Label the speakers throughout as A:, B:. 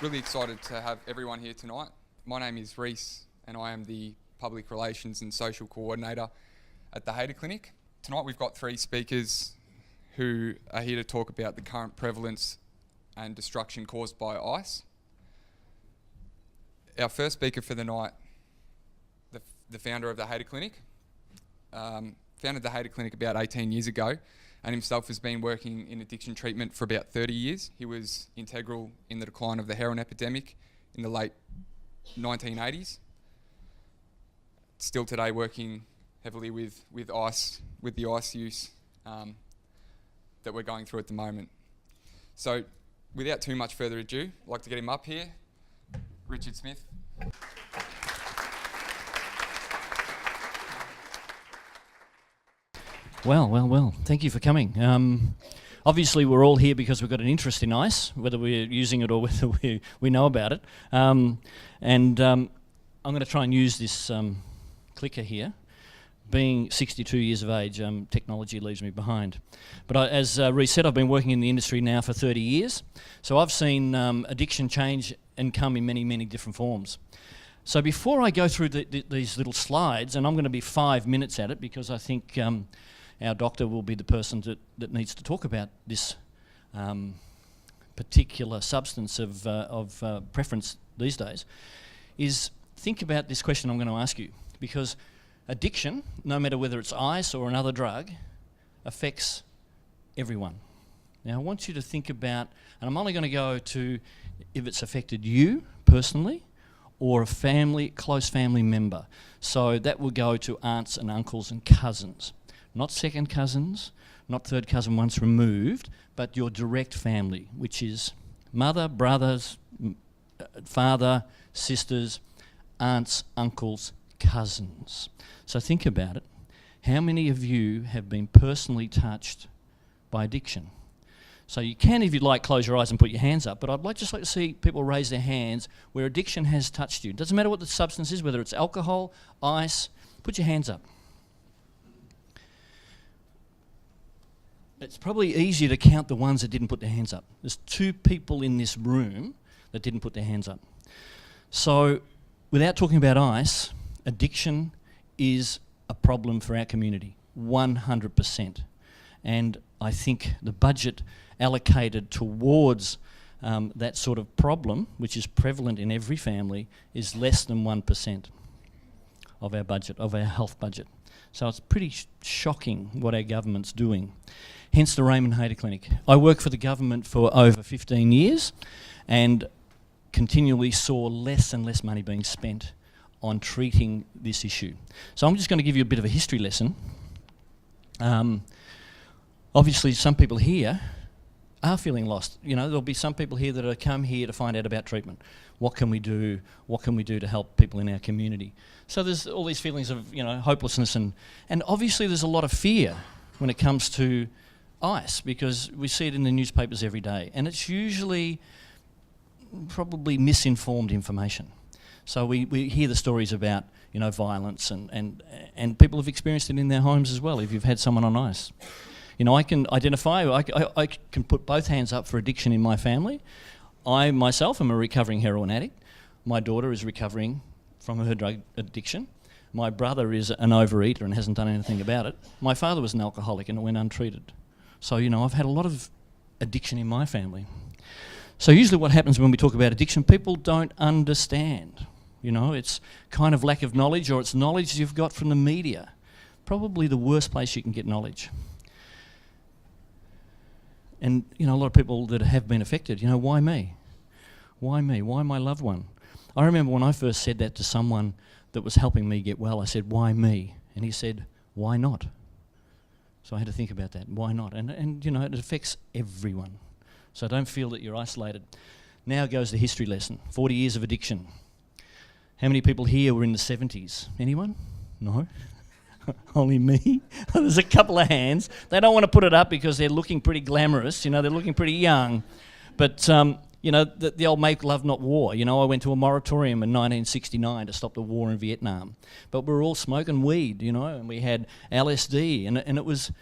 A: Really excited to have everyone here tonight. My name is Reese and I am the Public Relations and Social Coordinator at the Hayter Clinic. Tonight we've got three speakers who are here to talk about the current prevalence and destruction caused by ice. Our first speaker for the night, the founder of the Hayter Clinic, founded the Hayter Clinic about 18 years ago and himself has been working in addiction treatment for about 30 years. He was integral in the decline of the heroin epidemic in the late 1980s. Still today working heavily with the ice use that we're going through at the moment. So without too much further ado, I'd like to get him up here. Richard Smith.
B: Well. Thank you for coming. Obviously, we're all here because we've got an interest in ice, whether we're using it or whether we know about it. I'm going to try and use this clicker here. Being 62 years of age, technology leaves me behind. But as Reece said, I've been working in the industry now for 30 years. So I've seen addiction change and come in many, many different forms. So before I go through these little slides, and I'm going to be 5 minutes at it because I think our doctor will be the person that needs to talk about this particular substance of preference these days, is think about this question I'm going to ask you. Because addiction, no matter whether it's ice or another drug, affects everyone. Now I want you to think about, and I'm only going to go to if it's affected you personally or a family, close family member. So that will go to aunts and uncles and cousins. Not second cousins, not third cousin once removed, but your direct family, which is mother, brothers, father, sisters, aunts, uncles, cousins. So think about it. How many of you have been personally touched by addiction? So you can, if you'd like, close your eyes and put your hands up, but I'd just like to see people raise their hands where addiction has touched you. It doesn't matter what the substance is, whether it's alcohol, ice, put your hands up. It's probably easier to count the ones that didn't put their hands up. There's 2 people in this room that didn't put their hands up. So without talking about ice, addiction is a problem for our community, 100%. And I think the budget allocated towards that sort of problem, which is prevalent in every family, is less than 1% of our budget, of our health budget. So it's pretty shocking what our government's doing. Hence the Raymond Hayter Clinic. I worked for the government for over 15 years and continually saw less and less money being spent on treating this issue. So I'm just going to give you a bit of a history lesson. Obviously some people here are feeling lost. You know, there'll be some people here that have come here to find out about treatment. What can we do? What can we do to help people in our community? So there's all these feelings of, you know, hopelessness and obviously there's a lot of fear when it comes to ice because we see it in the newspapers every day and it's usually probably misinformed information. So we hear the stories about, you know, violence and people have experienced it in their homes as well if you've had someone on ice. You know, I can identify, I can put both hands up for addiction in my family. I myself am a recovering heroin addict. My daughter is recovering from her drug addiction. My brother is an overeater and hasn't done anything about it. My father was an alcoholic and it went untreated. So, you know, I've had a lot of addiction in my family. So usually what happens when we talk about addiction, people don't understand. You know, it's kind of lack of knowledge or it's knowledge you've got from the media. Probably the worst place you can get knowledge. And, you know, a lot of people that have been affected, you know, why me? Why me? Why my loved one? I remember when I first said that to someone that was helping me get well, I said, why me? And he said, why not? So I had to think about that. Why not? And you know, it affects everyone. So don't feel that you're isolated. Now goes the history lesson. 40 years of addiction. How many people here were in the 70s? Anyone? No? Only me? There's a couple of hands. They don't want to put it up because they're looking pretty glamorous. You know, they're looking pretty young. But, you know, the old make love, not war. You know, I went to a moratorium in 1969 to stop the war in Vietnam. But we were all smoking weed, you know, and we had LSD. And it was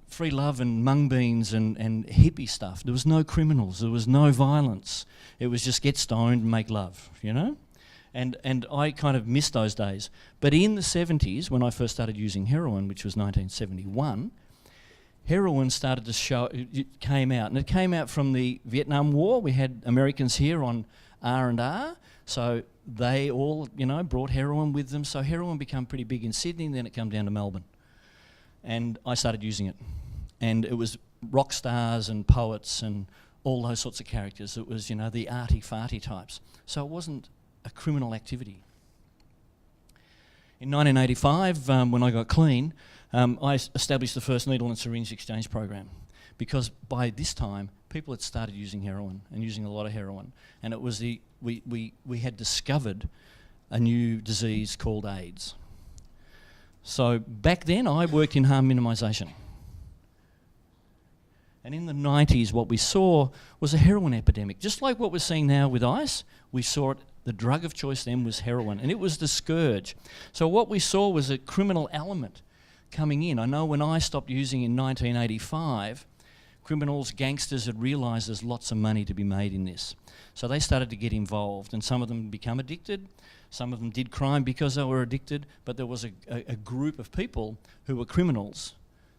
B: free love and mung beans and hippie stuff. There was no criminals. There was no violence. It was just get stoned and make love, you know? And I kind of missed those days. But in the 70s, when I first started using heroin, which was 1971, heroin started to show, it came out. And it came out from the Vietnam War. We had Americans here on R&R, so they all, you know, brought heroin with them. So heroin became pretty big in Sydney, and then it came down to Melbourne. And I started using it. And it was rock stars and poets and all those sorts of characters. It was, you know, the arty-farty types. So it wasn't a criminal activity. In 1985, when I got clean, I established the first needle and syringe exchange program, because by this time people had started using heroin and using a lot of heroin, and it was we had discovered a new disease called AIDS. So back then I worked in harm minimisation. And in the 90s what we saw was a heroin epidemic. Just like what we're seeing now with ice, we saw it, the drug of choice then was heroin, and it was the scourge. So what we saw was a criminal element coming in. I know when I stopped using in 1985, criminals, gangsters had realised there's lots of money to be made in this. So they started to get involved, and some of them become addicted. Some of them did crime because they were addicted, but there was a group of people who were criminals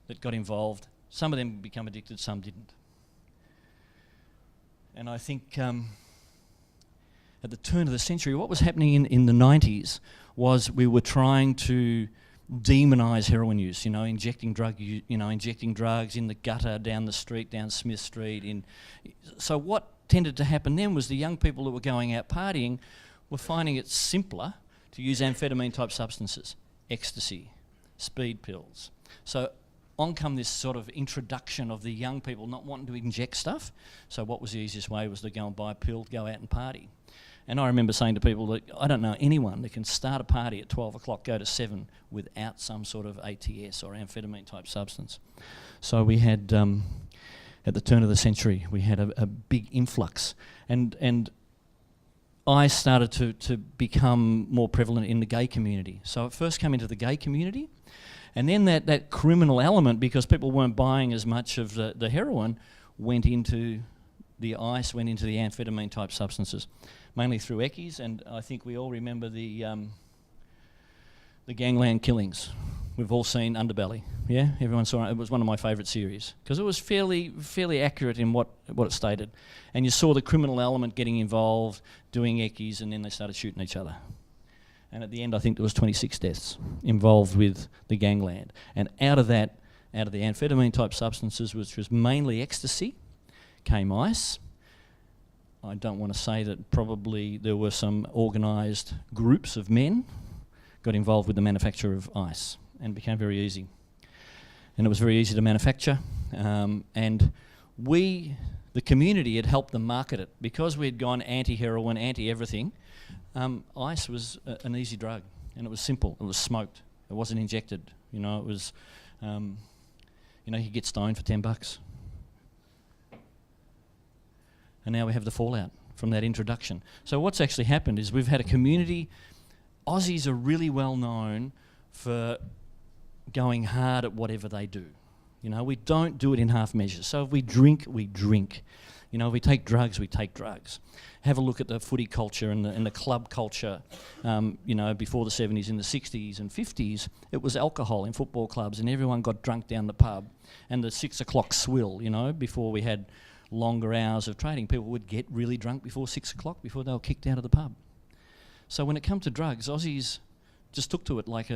B: that got involved. Some of them become addicted, some didn't. And I think at the turn of the century, what was happening in the 90s was we were trying to demonise heroin use, you know, injecting drugs in the gutter, down the street, down Smith Street. So what tended to happen then was the young people that were going out partying were finding it simpler to use amphetamine-type substances, ecstasy, speed pills. So on come this sort of introduction of the young people not wanting to inject stuff. So what was the easiest way was to go and buy a pill, go out and party. And I remember saying to people that I don't know anyone that can start a party at 12 o'clock, go to 7 without some sort of ATS or amphetamine-type substance. So we had, at the turn of the century, we had a big influx. And I started to become more prevalent in the gay community. So it first came into the gay community, and then that criminal element, because people weren't buying as much of the heroin, went into the ice, went into the amphetamine-type substances, mainly through eckies. And I think we all remember the gangland killings. We've all seen Underbelly, yeah? Everyone saw it. It was one of my favourite series because it was fairly accurate in what it stated. And you saw the criminal element getting involved, doing eckies, and then they started shooting each other. And at the end, I think there was 26 deaths involved with the gangland. And out of the amphetamine-type substances, which was mainly ecstasy, came ice. I don't want to say that probably there were some organised groups of men got involved with the manufacture of ice, and became very easy. And it was very easy to manufacture. And we, the community, had helped them market it. Because we had gone anti-heroin, anti-everything, ice was an easy drug, and it was simple. It was smoked. It wasn't injected. You know, it was, you could get stoned for $10. And now we have the fallout from that introduction. So what's actually happened is we've had a community. Aussies are really well known for going hard at whatever they do. You know, we don't do it in half measures. So if we drink, we drink. You know, if we take drugs, we take drugs. Have a look at the footy culture and the club culture, before the 70s, in the 60s and 50s, it was alcohol in football clubs, and everyone got drunk down the pub. And the 6 o'clock swill, you know, before we had longer hours of trading, people would get really drunk before 6 o'clock, before they were kicked out of the pub. So when it comes to drugs, Aussies just took to it like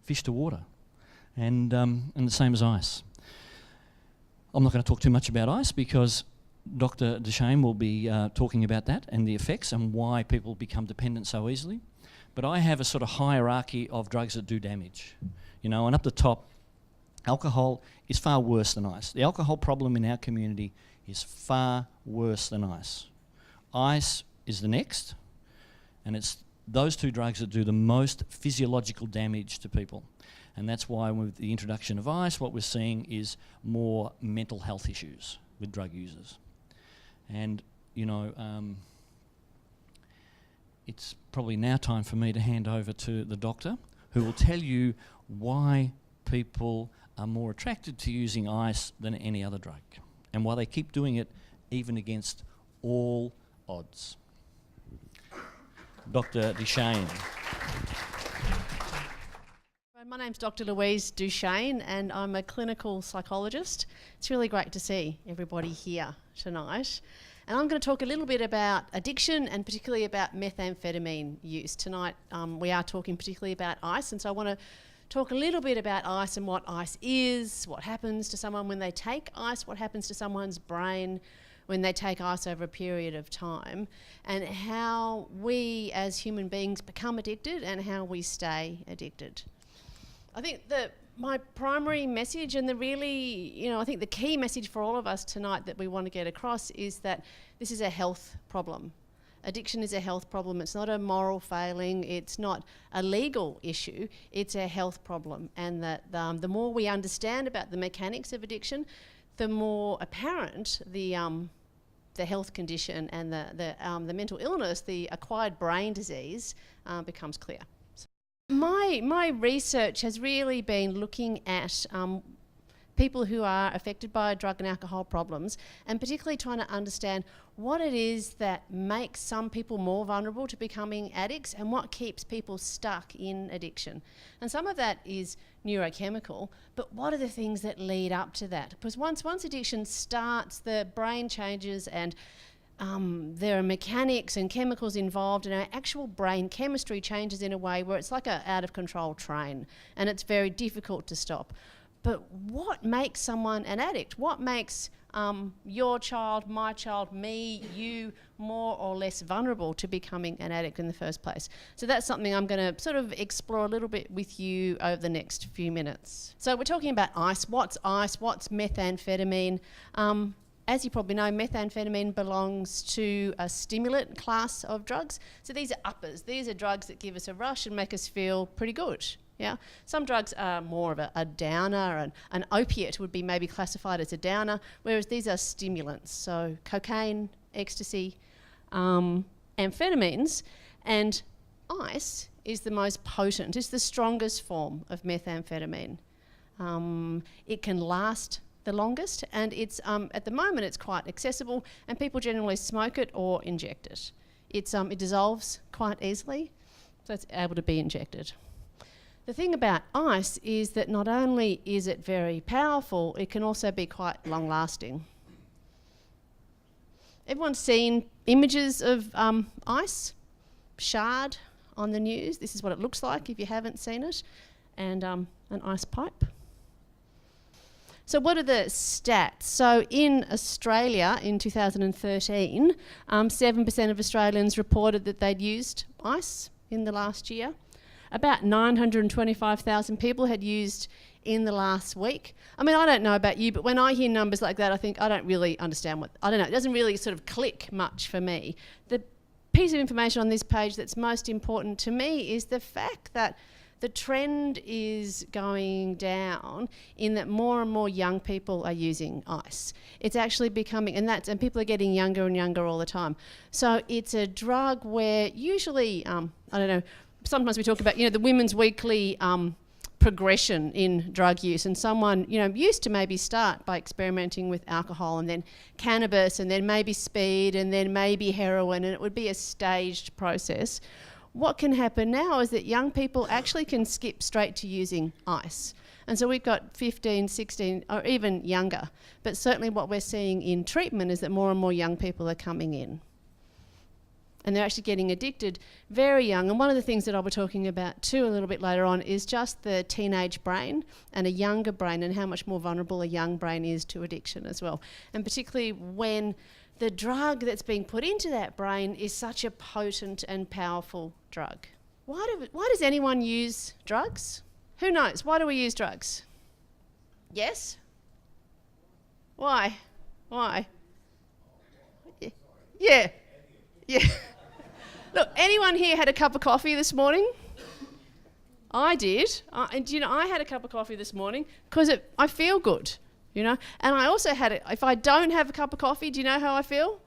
B: fish to water, and the same as ice. I'm not going to talk too much about ice because Dr. Deshane will be talking about that and the effects and why people become dependent so easily. But I have a sort of hierarchy of drugs that do damage, you know, and up the top, alcohol is far worse than ice. The alcohol problem in our community is far worse than ice. Ice is the next, and it's those two drugs that do the most physiological damage to people. And that's why with the introduction of ice, what we're seeing is more mental health issues with drug users. And, it's probably now time for me to hand over to the doctor, who will tell you why people are more attracted to using ice than any other drug, and why they keep doing it even against all odds. Dr. Duchesne.
C: My name's Dr. Louise Duchesne and I'm a clinical psychologist. It's really great to see everybody here tonight. And I'm going to talk a little bit about addiction and particularly about methamphetamine use. Tonight we are talking particularly about ice, and so I want to talk a little bit about ice and what ice is, what happens to someone when they take ice, what happens to someone's brain when they take ice over a period of time, and how we as human beings become addicted and how we stay addicted. I think that my primary message and I think the key message for all of us tonight that we want to get across is that this is a health problem. Addiction is a health problem. It's not a moral failing. It's not a legal issue. It's a health problem. And that the more we understand about the mechanics of addiction, the more apparent the health condition and the mental illness, the acquired brain disease, becomes clear. My research has really been looking at people who are affected by drug and alcohol problems, and particularly trying to understand what it is that makes some people more vulnerable to becoming addicts and what keeps people stuck in addiction. And some of that is neurochemical, but what are the things that lead up to that? Because once addiction starts, the brain changes and there are mechanics and chemicals involved, and our actual brain chemistry changes in a way where it's like an out-of-control train, and it's very difficult to stop. But what makes someone an addict? What makes your child, my child, me, you, more or less vulnerable to becoming an addict in the first place? So that's something I'm going to sort of explore a little bit with you over the next few minutes. So we're talking about ice. What's ice? What's methamphetamine? As you probably know, methamphetamine belongs to a stimulant class of drugs. So these are uppers. These are drugs that give us a rush and make us feel pretty good. Yeah. Some drugs are more of a downer, and an opiate would be maybe classified as a downer, whereas these are stimulants. So cocaine, ecstasy, amphetamines, and ice is the most potent. It's the strongest form of methamphetamine. It can last the longest, and it's at the moment it's quite accessible, and people generally smoke it or inject it. It dissolves quite easily, so it's able to be injected. The thing about ice is that not only is it very powerful, it can also be quite long-lasting. Everyone's seen images of ice shard on the news. This is what it looks like if you haven't seen it, and an ice pipe. So what are the stats? So in Australia in 2013, 7% of Australians reported that they'd used ice in the last year. About 925,000 people had used in the last week. I mean, I don't know about you, but when I hear numbers like that, I think I don't really understand I don't know, it doesn't really sort of click much for me. The piece of information on this page that's most important to me is the fact that the trend is going down in that more and more young people are using ice. It's actually becoming, and people are getting younger and younger all the time. So it's a drug where usually, I don't know, sometimes we talk about, the Women's Weekly progression in drug use, and someone, used to maybe start by experimenting with alcohol and then cannabis and then maybe speed and then maybe heroin, and it would be a staged process. What can happen now is that young people actually can skip straight to using ice. And so we've got 15, 16, or even younger. But certainly what we're seeing in treatment is that more and more young people are coming in. And they're actually getting addicted very young. And one of the things that I'll be talking about too a little bit later on is just the teenage brain and a younger brain, and how much more vulnerable a young brain is to addiction as well. And particularly when the drug that's being put into that brain is such a potent and powerful drug. Why does anyone use drugs? Who knows? Why do we use drugs? Yes? Why? Yeah. Look, anyone here had a cup of coffee this morning? I did. And I had a cup of coffee this morning because I feel good. And I also had it. If I don't have a cup of coffee, do you know how I feel?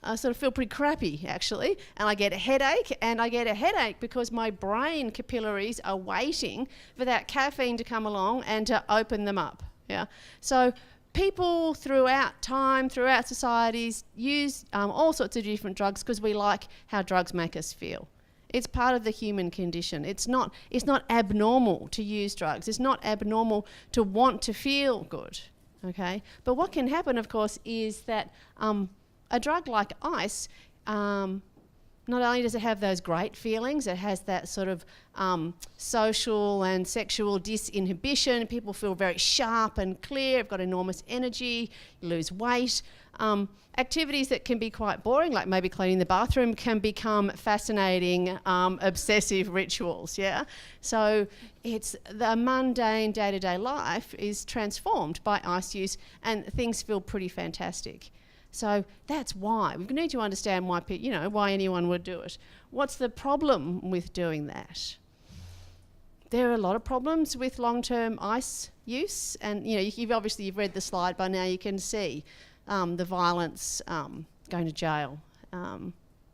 C: I sort of feel pretty crappy, actually, and I get a headache, and I get a headache because my brain capillaries are waiting for that caffeine to come along and to open them up. Yeah. So people throughout time, throughout societies, use all sorts of different drugs because we like how drugs make us feel. It's part of the human condition. It's not abnormal to use drugs. It's not abnormal to want to feel good. Okay. But what can happen, of course, is that a drug like ice, not only does it have those great feelings, it has that sort of social and sexual disinhibition. People feel very sharp and clear, have got enormous energy, lose weight. Activities that can be quite boring, like maybe cleaning the bathroom, can become fascinating, obsessive rituals, yeah? So it's the mundane day-to-day life is transformed by ice use and things feel pretty fantastic. So that's why. We need to understand why, why anyone would do it. What's the problem with doing that? There are a lot of problems with long-term ice use, and you've read the slide by now. You can see the violence, going to jail,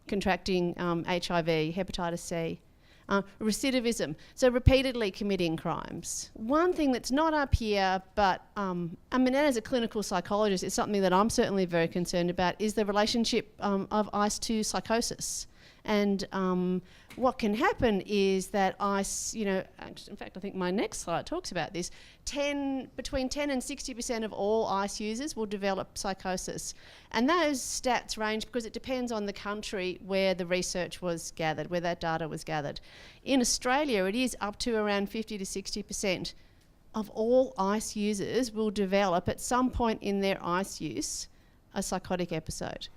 C: contracting HIV, hepatitis C, recidivism, so repeatedly committing crimes. One thing that's not up here, but and as a clinical psychologist, it's something that I'm certainly very concerned about, is the relationship of ice to psychosis. And what can happen is that ice, in fact, I think my next slide talks about this, between 10 and 60% of all ice users will develop psychosis. And those stats range because it depends on the country where the research was gathered, where that data was gathered. In Australia, it is up to around 50 to 60% of all ice users will develop at some point in their ice use a psychotic episode.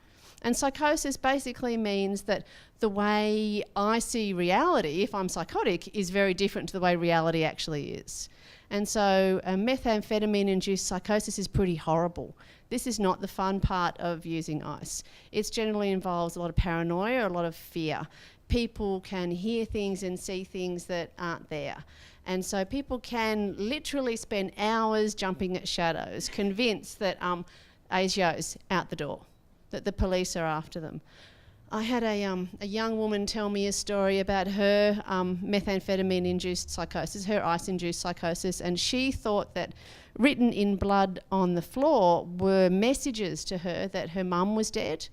C: And psychosis basically means that the way I see reality, if I'm psychotic, is very different to the way reality actually is. And so methamphetamine-induced psychosis is pretty horrible. This is not the fun part of using ice. It generally involves a lot of paranoia, a lot of fear. People can hear things and see things that aren't there. And so people can literally spend hours jumping at shadows, convinced that ASIO's out the door, that the police are after them. I had a young woman tell me a story about her methamphetamine-induced psychosis, her ice-induced psychosis, and she thought that written in blood on the floor were messages to her that her mum was dead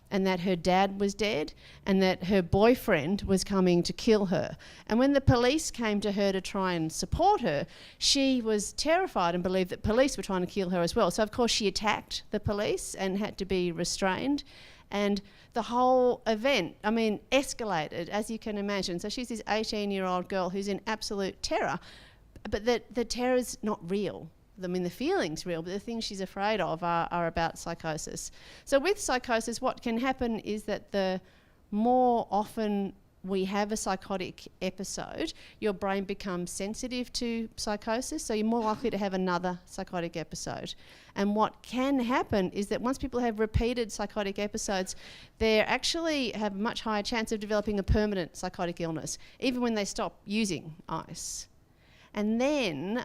C: and that her dad was dead and that her boyfriend was coming to kill her. And when the police came to her to try and support her, she was terrified and believed that police were trying to kill her as well. So, of course, she attacked the police and had to be restrained. And the whole event, escalated, as you can imagine. So she's this 18-year-old girl who's in absolute terror, but the terror's not real. The feeling's real, but the things she's afraid of are about psychosis. So with psychosis, what can happen is that the more often we have a psychotic episode, your brain becomes sensitive to psychosis, so you're more likely to have another psychotic episode. And what can happen is that once people have repeated psychotic episodes, they actually have a much higher chance of developing a permanent psychotic illness, even when they stop using ice. And then,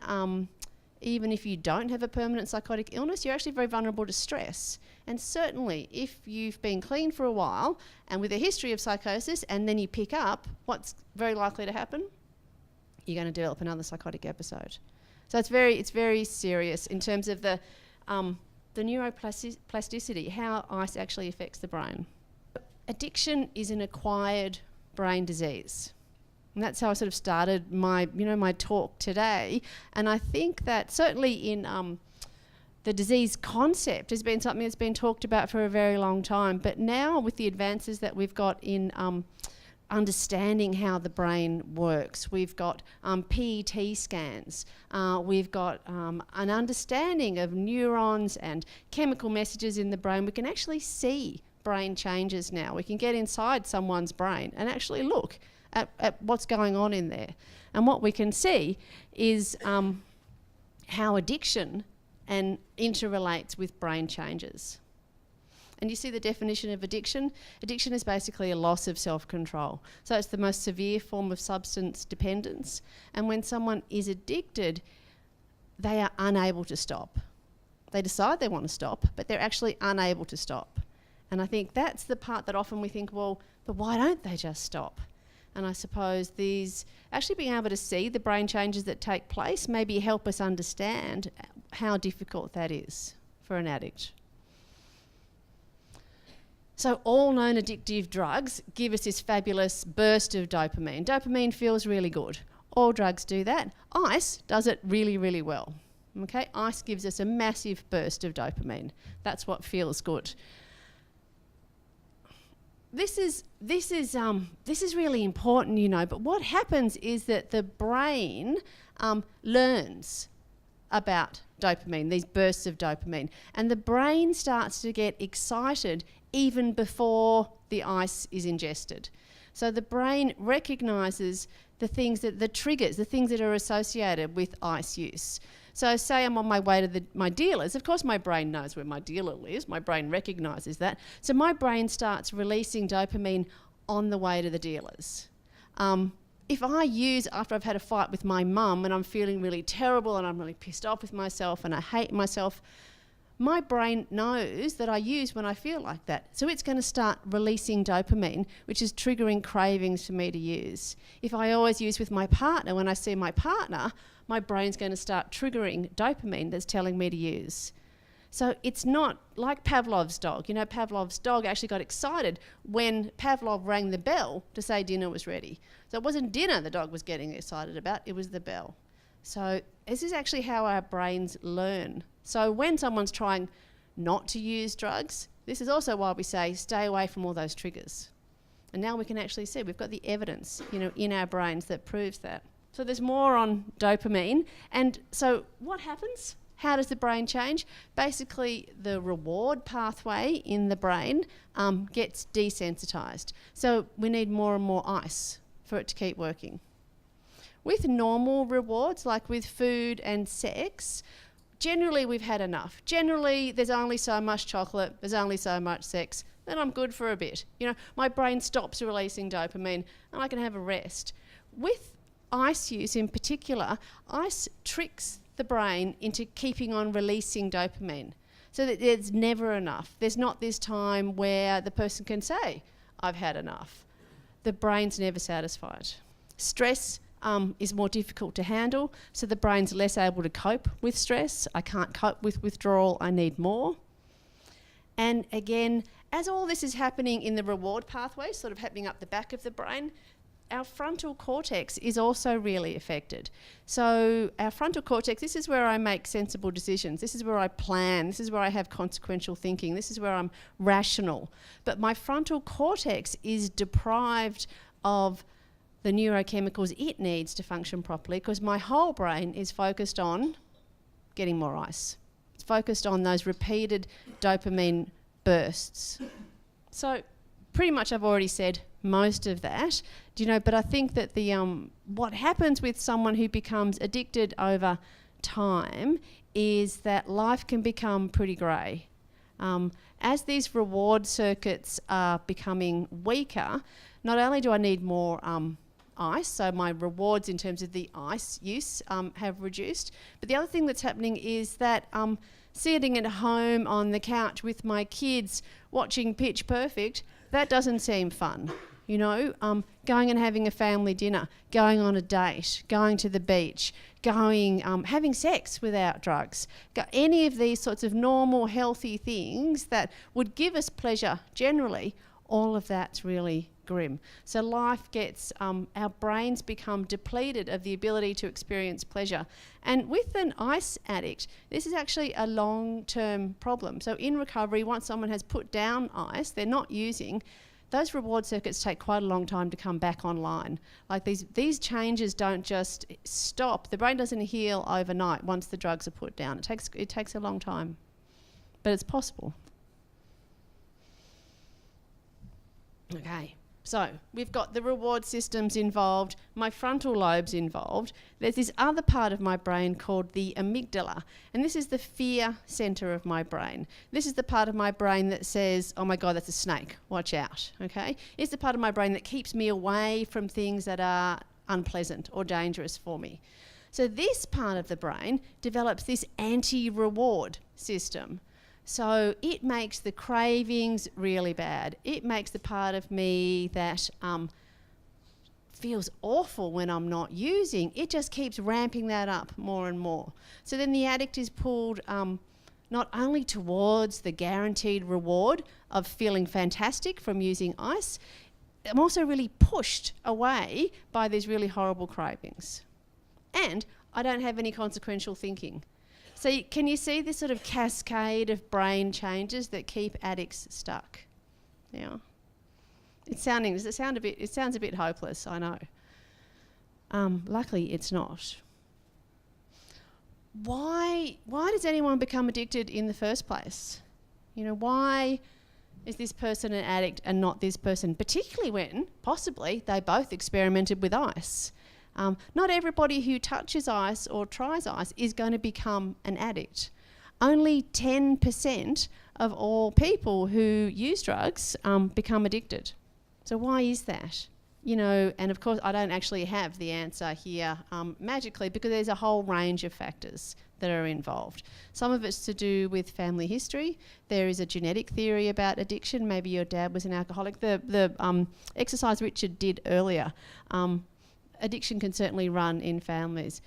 C: even if you don't have a permanent psychotic illness, you're actually very vulnerable to stress. And certainly, if you've been clean for a while and with a history of psychosis and then you pick up, what's very likely to happen? You're going to develop another psychotic episode. So it's very serious in terms of the neuroplasticity, how ice actually affects the brain. Addiction is an acquired brain disease. And that's how I sort of started my talk today. And I think that certainly in the disease concept has been something that's been talked about for a very long time. But now with the advances that we've got in understanding how the brain works, we've got PET scans, we've got an understanding of neurons and chemical messages in the brain. We can actually see brain changes now. We can get inside someone's brain and actually look at what's going on in there. And what we can see is how addiction interrelates with brain changes. And you see the definition of addiction? Addiction is basically a loss of self-control. So it's the most severe form of substance dependence. And when someone is addicted, they are unable to stop. They decide they want to stop, but they're actually unable to stop. And I think that's the part that often we think, well, but why don't they just stop? And I suppose these, actually being able to see the brain changes that take place maybe help us understand how difficult that is for an addict. So all known addictive drugs give us this fabulous burst of dopamine. Dopamine feels really good. All drugs do that. Ice does it really, really well. Okay, ice gives us a massive burst of dopamine. That's what feels good. This is really important, you know, but what happens is that the brain learns about dopamine, these bursts of dopamine, and the brain starts to get excited even before the ice is ingested. So the brain recognises the things that, the triggers, the things that are associated with ice use. So say I'm on my way to my dealers. Of course my brain knows where my dealer lives. My brain recognises that. So my brain starts releasing dopamine on the way to the dealers. If I use after I've had a fight with my mum and I'm feeling really terrible and I'm really pissed off with myself and I hate myself, my brain knows that I use when I feel like that. So it's going to start releasing dopamine, which is triggering cravings for me to use. If I always use with my partner, when I see my partner, my brain's going to start triggering dopamine that's telling me to use. So it's not like Pavlov's dog. You know, Pavlov's dog actually got excited when Pavlov rang the bell to say dinner was ready. So it wasn't dinner the dog was getting excited about, it was the bell. So this is actually how our brains learn. So when someone's trying not to use drugs, this is also why we say stay away from all those triggers. And now we can actually see we've got the evidence, you know, in our brains that proves that. So there's more on dopamine. And so what happens? How does the brain change? Basically, the reward pathway in the brain gets desensitised. So we need more and more ice for it to keep working. With normal rewards, like with food and sex, generally we've had enough. Generally, there's only so much chocolate, there's only so much sex, then I'm good for a bit. You know, my brain stops releasing dopamine and I can have a rest. With ice use in particular, ice tricks the brain into keeping on releasing dopamine so that there's never enough. There's not this time where the person can say, I've had enough. The brain's never satisfied. Stress is more difficult to handle, so the brain's less able to cope with stress. I can't cope with withdrawal, I need more. And again, as all this is happening in the reward pathway, sort of happening up the back of the brain, our frontal cortex is also really affected. So our frontal cortex, this is where I make sensible decisions. This is where I plan. This is where I have consequential thinking. This is where I'm rational. But my frontal cortex is deprived of the neurochemicals it needs to function properly because my whole brain is focused on getting more ice. It's focused on those repeated dopamine bursts. So pretty much I've already said most of that, but I think that the what happens with someone who becomes addicted over time is that life can become pretty grey. As these reward circuits are becoming weaker, not only do I need more ice, so my rewards in terms of the ice use have reduced, but the other thing that's happening is that sitting at home on the couch with my kids watching Pitch Perfect, that doesn't seem fun. Going and having a family dinner, going on a date, going to the beach, having sex without drugs, any of these sorts of normal, healthy things that would give us pleasure generally, all of that's really grim. So life gets, our brains become depleted of the ability to experience pleasure. And with an ice addict, this is actually a long-term problem. So in recovery, once someone has put down ice, they're not using, those reward circuits take quite a long time to come back online. Like these changes don't just stop. The brain doesn't heal overnight once the drugs are put down. It takes a long time, but it's possible. Okay, so we've got the reward systems involved, my frontal lobe's involved. There's this other part of my brain called the amygdala, and this is the fear centre of my brain. This is the part of my brain that says, oh my God, that's a snake, watch out, okay? It's the part of my brain that keeps me away from things that are unpleasant or dangerous for me. So this part of the brain develops this anti-reward system. So it makes the cravings really bad. It makes the part of me that feels awful when I'm not using. It just keeps ramping that up more and more. So then the addict is pulled not only towards the guaranteed reward of feeling fantastic from using ice, I'm also really pushed away by these really horrible cravings. And I don't have any consequential thinking. So can you see this sort of cascade of brain changes that keep addicts stuck? Yeah. It sounds a bit hopeless, I know. Luckily it's not. Why does anyone become addicted in the first place? You know, why is this person an addict and not this person? Particularly when, possibly, they both experimented with ice. Not everybody who touches ice or tries ice is going to become an addict. Only 10% of all people who use drugs become addicted. So why is that? You know, and of course I don't actually have the answer here magically, because there's a whole range of factors that are involved. Some of it's to do with family history. There is a genetic theory about addiction. Maybe your dad was an alcoholic. The exercise Richard did earlier, addiction can certainly run in families.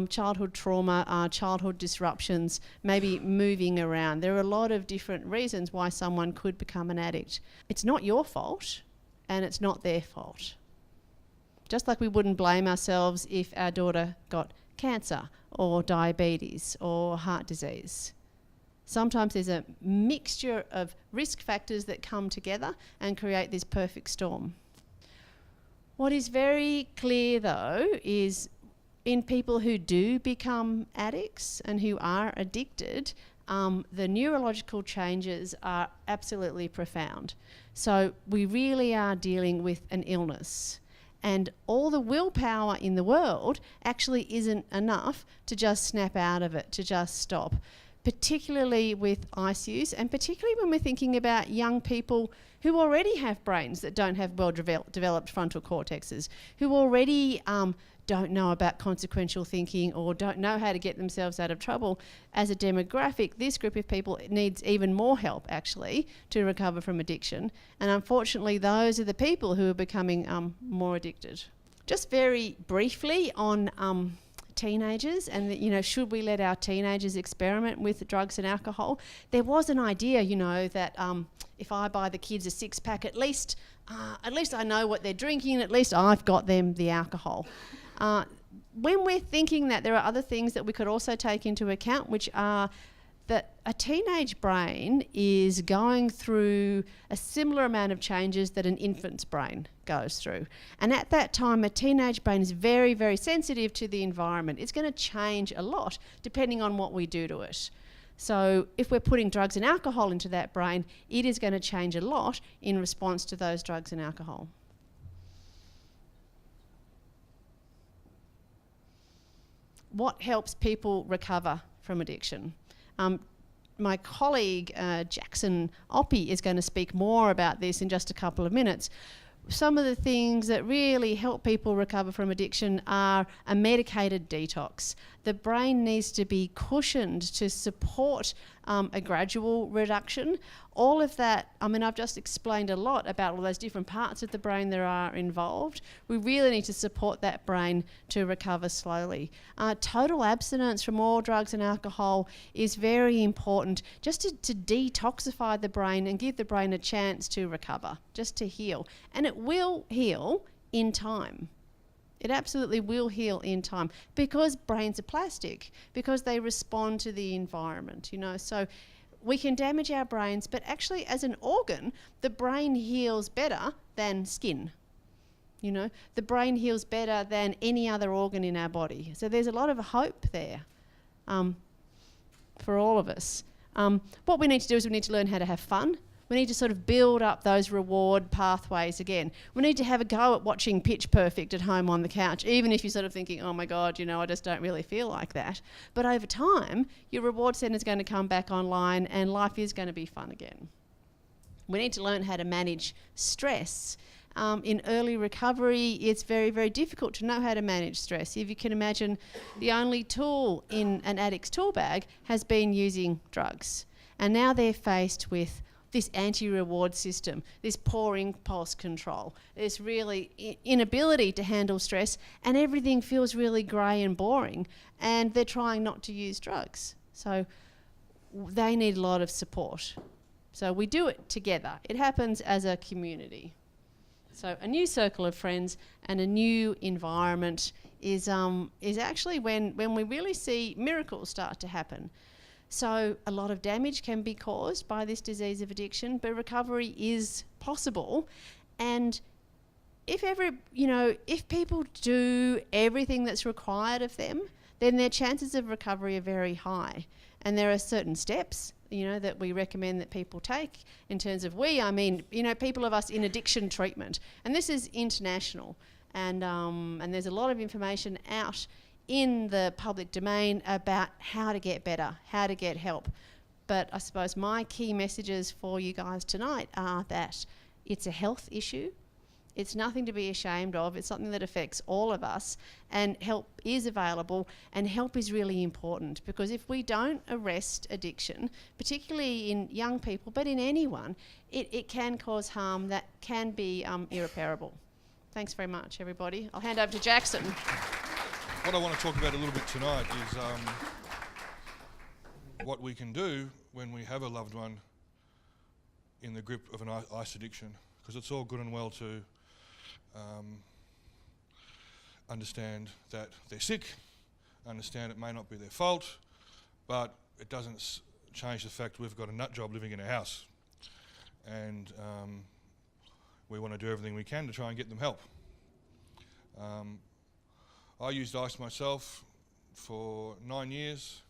C: Childhood trauma, childhood disruptions, maybe moving around. There are a lot of different reasons why someone could become an addict. It's not your fault and it's not their fault. Just like we wouldn't blame ourselves if our daughter got cancer or diabetes or heart disease. Sometimes there's a mixture of risk factors that come together and create this perfect storm. What is very clear though is in people who do become addicts and who are addicted, the neurological changes are absolutely profound. So we really are dealing with an illness. And all the willpower in the world actually isn't enough to just snap out of it, to just stop, particularly with ice use, and particularly when we're thinking about young people who already have brains that don't have well-developed frontal cortexes, who already don't know about consequential thinking or don't know how to get themselves out of trouble. As a demographic, this group of people needs even more help, actually, to recover from addiction. And unfortunately, those are the people who are becoming more addicted. Just very briefly on teenagers and, you know, should we let our teenagers experiment with drugs and alcohol? There was an idea, you know, that if I buy the kids a six-pack, at least I know what they're drinking, at least I've got them the alcohol. When we're thinking that, there are other things that we could also take into account, which are that a teenage brain is going through a similar amount of changes that an infant's brain goes through. And at that time, a teenage brain is very, very sensitive to the environment. It's going to change a lot depending on what we do to it. So if we're putting drugs and alcohol into that brain, it is going to change a lot in response to those drugs and alcohol. What helps people recover from addiction? My colleague Jackson Oppie is going to speak more about this in just a couple of minutes. Some of the things that really help people recover from addiction are a medicated detox. The brain needs to be cushioned to support a gradual reduction. All of that, I mean, I've just explained a lot about all those different parts of the brain that are involved. We really need to support that brain to recover slowly. Total abstinence from all drugs and alcohol is very important, just to detoxify the brain and give the brain a chance to recover, just to heal. And it will heal in time. It absolutely will heal in time because brains are plastic, because they respond to the environment, you know. So we can damage our brains, but actually as an organ, the brain heals better than skin. You know, the brain heals better than any other organ in our body. So there's a lot of hope there for all of us. What we need to do is we need to learn how to have fun. We need to sort of build up those reward pathways again. We need to have a go at watching Pitch Perfect at home on the couch, even if you're sort of thinking, oh my God, you know, I just don't really feel like that. But over time, your reward centre is going to come back online and life is going to be fun again. We need to learn how to manage stress. In early recovery, it's very, very difficult to know how to manage stress. If you can imagine, the only tool in an addict's tool bag has been using drugs. And now they're faced with this anti-reward system, this poor impulse control, this really inability to handle stress, and everything feels really grey and boring, and they're trying not to use drugs. So they need a lot of support. So we do it together. It happens as a community. So a new circle of friends and a new environment is actually when we really see miracles start to happen. So a lot of damage can be caused by this disease of addiction, but recovery is possible. And if people do everything that's required of them, then their chances of recovery are very high. And there are certain steps, that we recommend that people take in terms of people of us in addiction treatment. And this is international. And there's a lot of information out in the public domain about how to get better, how to get help. But I suppose my key messages for you guys tonight are that it's a health issue. It's nothing to be ashamed of. It's something that affects all of us, and help is available, and help is really important, because if we don't arrest addiction, particularly in young people, but in anyone, it can cause harm that can be irreparable. Thanks very much, everybody. I'll hand over to Jackson.
D: What I want to talk about a little bit tonight is what we can do when we have a loved one in the grip of an ice addiction, because it's all good and well to understand that they're sick, understand it may not be their fault, but it doesn't change the fact we've got a nut job living in a house, and we want to do everything we can to try and get them help. I used ice myself for 9 years,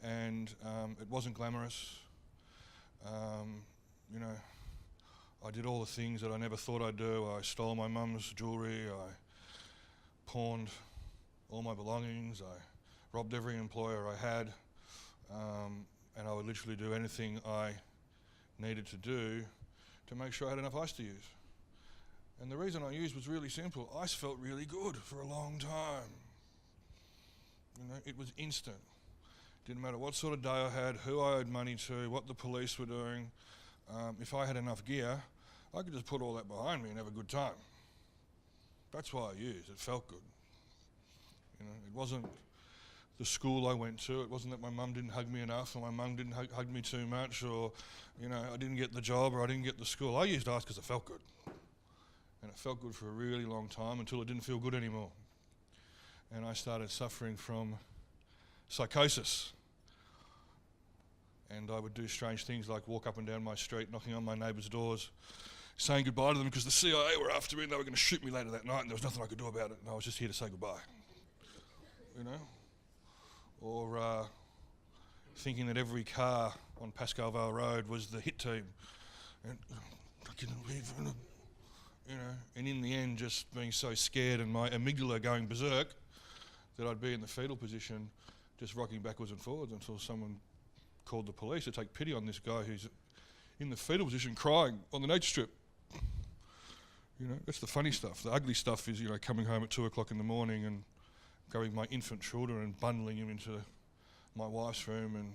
D: and it wasn't glamorous. I did all the things that I never thought I'd do. I stole my mum's jewellery, I pawned all my belongings, I robbed every employer I had, and I would literally do anything I needed to do to make sure I had enough ice to use. And the reason I used was really simple. Ice felt really good for a long time. It was instant. Didn't matter what sort of day I had, who I owed money to, what the police were doing. If I had enough gear, I could just put all that behind me and have a good time. That's why I used. It felt good. It wasn't the school I went to. It wasn't that my mum didn't hug me enough, or my mum didn't hug me too much, or I didn't get the job, or I didn't get the school. I used ice because it felt good. And it felt good for a really long time until it didn't feel good anymore. And I started suffering from psychosis. And I would do strange things like walk up and down my street, knocking on my neighbours' doors, saying goodbye to them because the CIA were after me and they were going to shoot me later that night, and there was nothing I could do about it, and I was just here to say goodbye. Or thinking that every car on Pascal Vale Road was the hit team. And I couldn't leave, and in the end just being so scared and my amygdala going berserk that I'd be in the fetal position just rocking backwards and forwards until someone called the police to take pity on this guy who's in the fetal position crying on the nature strip. That's the funny stuff. The ugly stuff is, coming home at 2 o'clock in the morning and grabbing my infant children and bundling them into my wife's room and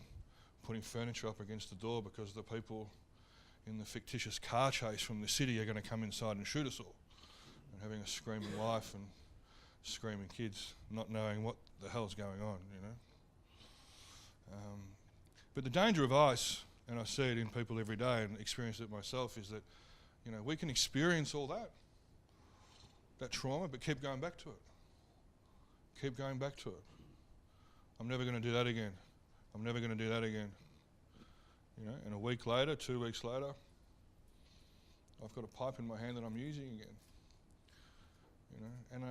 D: putting furniture up against the door because the people in the fictitious car chase from the city are going to come inside and shoot us all, and having a screaming wife and screaming kids, not knowing what the hell's going on, But the danger of ice, and I see it in people every day and experience it myself, is that, we can experience all that trauma, but keep going back to it. Keep going back to it. I'm never going to do that again. I'm never going to do that again. And a week later, 2 weeks later, I've got a pipe in my hand that I'm using again. And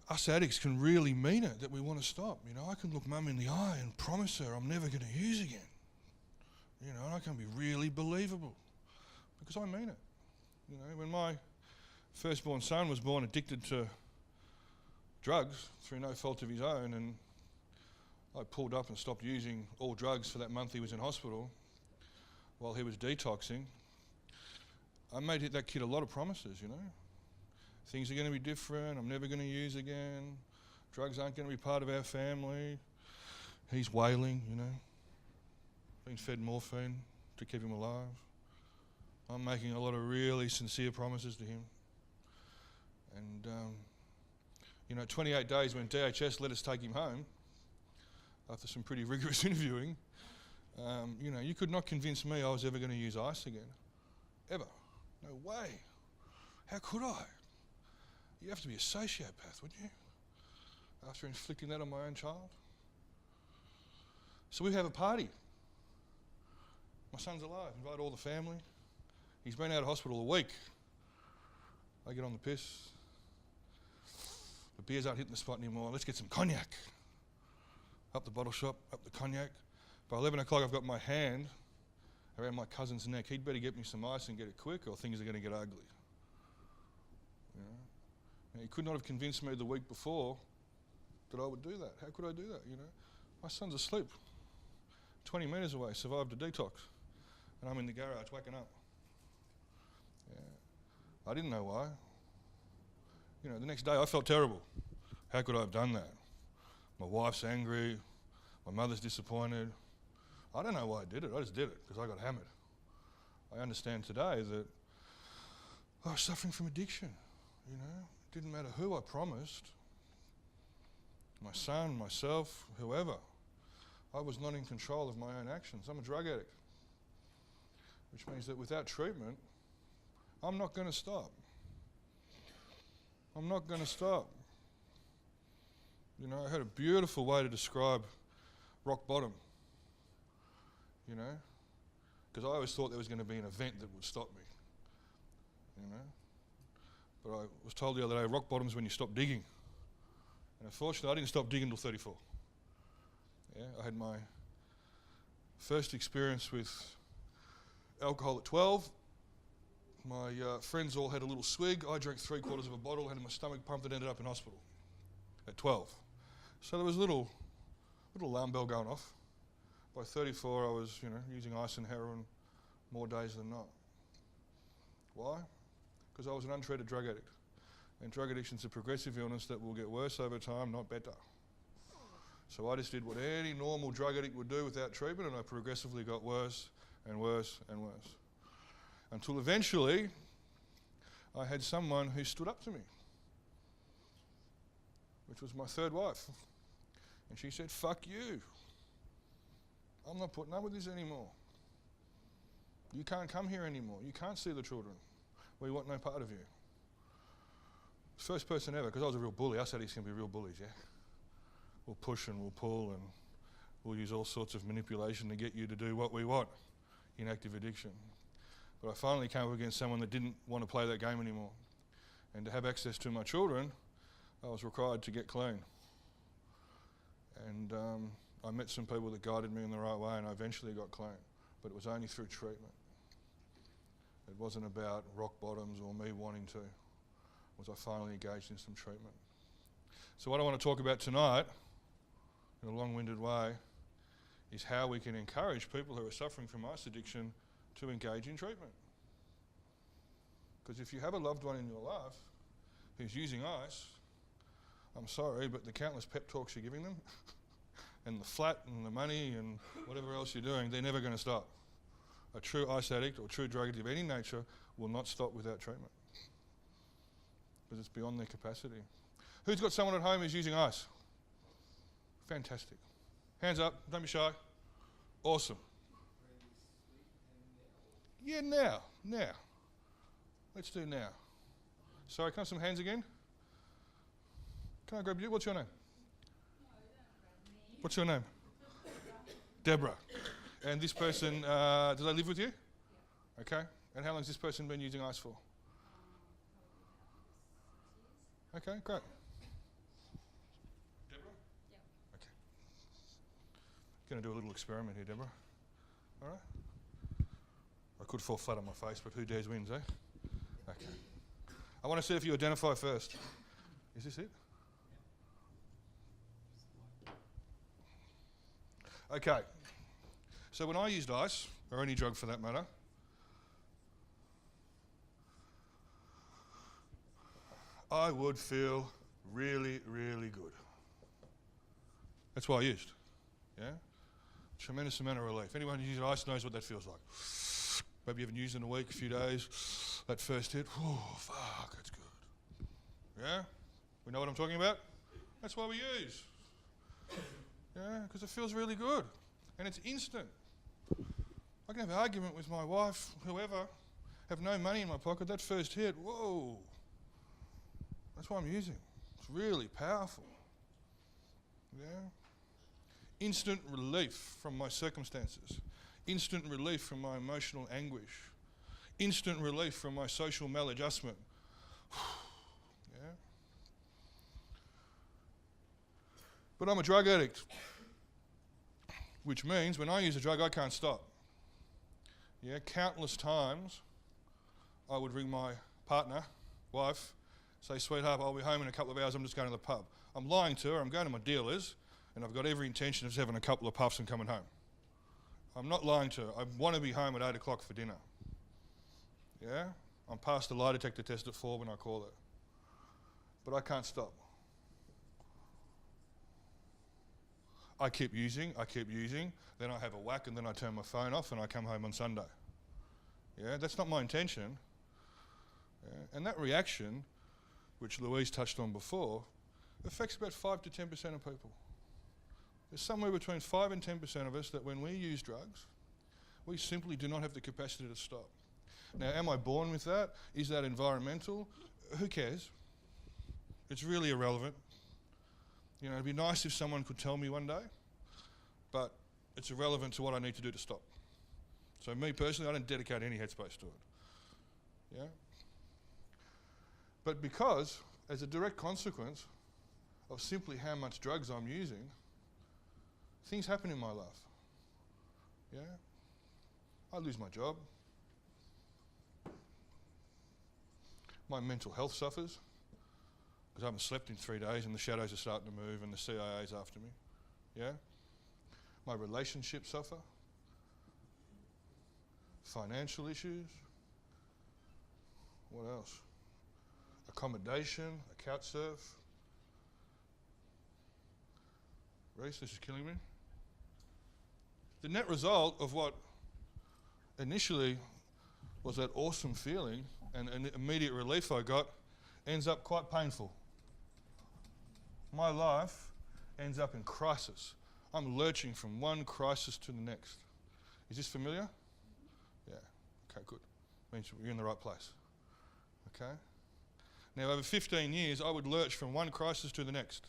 D: us addicts can really mean it, that we want to stop. I can look mum in the eye and promise her I'm never going to use again. And I can be really believable because I mean it. When my firstborn son was born addicted to drugs through no fault of his own, and I pulled up and stopped using all drugs for that month he was in hospital while he was detoxing, I made that kid a lot of promises, Things are going to be different, I'm never going to use again, drugs aren't going to be part of our family. He's wailing, being fed morphine to keep him alive. I'm making a lot of really sincere promises to him. And, 28 days when DHS let us take him home, after some pretty rigorous interviewing, you could not convince me I was ever going to use ice again. Ever. No way. How could I? You have to be a sociopath, wouldn't you? After inflicting that on my own child. So we have a party. My son's alive. Invite all the family. He's been out of hospital a week. I get on the piss. The beers aren't hitting the spot anymore. Let's get some cognac. Up the bottle shop, up the cognac. By 11 o'clock, I've got my hand around my cousin's neck. He'd better get me some ice and get it quick, or things are going to get ugly. Now, he could not have convinced me the week before that I would do that. How could I do that? My son's asleep, 20 metres away, survived a detox, and I'm in the garage waking up. Yeah. I didn't know why. The next day I felt terrible. How could I have done that? My wife's angry, my mother's disappointed. I don't know why I did it, I just did it because I got hammered. I understand today that I was suffering from addiction, It didn't matter who I promised, my son, myself, whoever. I was not in control of my own actions. I'm a drug addict, which means that without treatment, I'm not going to stop. I'm not going to stop. I had a beautiful way to describe rock bottom, because I always thought there was going to be an event that would stop me, But I was told the other day, rock bottom's when you stop digging. And unfortunately, I didn't stop digging until 34. Yeah, I had my first experience with alcohol at 12. My friends all had a little swig. I drank 3/4 of a bottle, had my stomach pumped, and ended up in hospital at 12. So there was a little alarm bell going off. By 34, I was, using ice and heroin more days than not. Why? Because I was an untreated drug addict. And drug addiction's a progressive illness that will get worse over time, not better. So I just did what any normal drug addict would do without treatment, and I progressively got worse and worse and worse. Until eventually, I had someone who stood up to me, which was my third wife. And she said, "Fuck you. I'm not putting up with this anymore. You can't come here anymore. You can't see the children. We want no part of you." First person ever, because I was a real bully. Us addicts can be real bullies, yeah? We'll push and we'll pull and we'll use all sorts of manipulation to get you to do what we want in active addiction. But I finally came up against someone that didn't want to play that game anymore. And to have access to my children, I was required to get clean. And I met some people that guided me in the right way, and I eventually got clean. But it was only through treatment. It wasn't about rock bottoms or me wanting to. It was I finally engaged in some treatment. So what I want to talk about tonight, in a long-winded way, is how we can encourage people who are suffering from ice addiction to engage in treatment. Because if you have a loved one in your life who's using ice, I'm sorry, but the countless pep talks you're giving them and the flat and the money and whatever else you're doing, they're never going to stop. A true ice addict or true drug addict of any nature will not stop without treatment because it's beyond their capacity. Who's got someone at home who's using ice? Fantastic. Hands up, don't be shy. Awesome. Yeah, now. Let's do now. Sorry, can I have some hands again? Can I grab you? What's your name? What's your name? Deborah. And this person, do they live with you? Yeah. Okay. And how long has this person been using ice for? Okay, great. Deborah? Yeah. Okay. Going to do a little experiment here, Deborah. All right? I could fall flat on my face, but who dares wins, eh? Okay. I want to see if you identify first. Is this it? Okay. So when I used ice, or any drug for that matter, I would feel really, really good. That's what I used. Yeah? tremendous amount of relief. Anyone who's used ice knows what that feels like. Maybe you haven't used it in a week, a few days. That first hit, oh, fuck, that's good. Yeah? We know what I'm talking about? That's why we use. Yeah, because it feels really good. And it's instant. I can have an argument with my wife, whoever, have no money in my pocket, that first hit, whoa. That's why I'm using. It's really powerful. Yeah? Instant relief from my circumstances. Instant relief from my emotional anguish. Instant relief from my social maladjustment. Yeah? But I'm a drug addict, which means when I use a drug, I can't stop. Yeah, countless times I would ring my partner, wife, say, sweetheart, I'll be home in a couple of hours, I'm just going to the pub. I'm lying to her, I'm going to my dealers, and I've got every intention of just having a couple of puffs and coming home. I'm not lying to her. I want to be home at 8 o'clock for dinner. Yeah? I'm past the lie detector test at 4 when I call her. But I can't stop. I keep using, then I have a whack and then I turn my phone off and I come home on Sunday. Yeah? That's not my intention. Yeah? And that reaction, which Louise touched on before, affects about 5 to 10% of people. There's somewhere between 5 and 10% of us that when we use drugs, we simply do not have the capacity to stop. Now, am I born with that? Is that environmental? Who cares? It's really irrelevant. You know, it'd be nice if someone could tell me one day, but it's irrelevant to what I need to do to stop. So me personally, I don't dedicate any headspace to it. Yeah? But because, as a direct consequence of simply how much drugs I'm using, things happen in my life. Yeah? I lose my job. My mental health suffers because I haven't slept in 3 days and the shadows are starting to move and the CIA's after me. Yeah? My relationships suffer. Financial issues. What else? Accommodation, a couch surf. Reese, this is killing me. The net result of what initially was that awesome feeling and an immediate relief I got ends up quite painful. My life ends up in crisis. I'm lurching from one crisis to the next. Is this familiar? Yeah. Okay, good. Means you're in the right place. Okay? Now, over 15 years, I would lurch from one crisis to the next.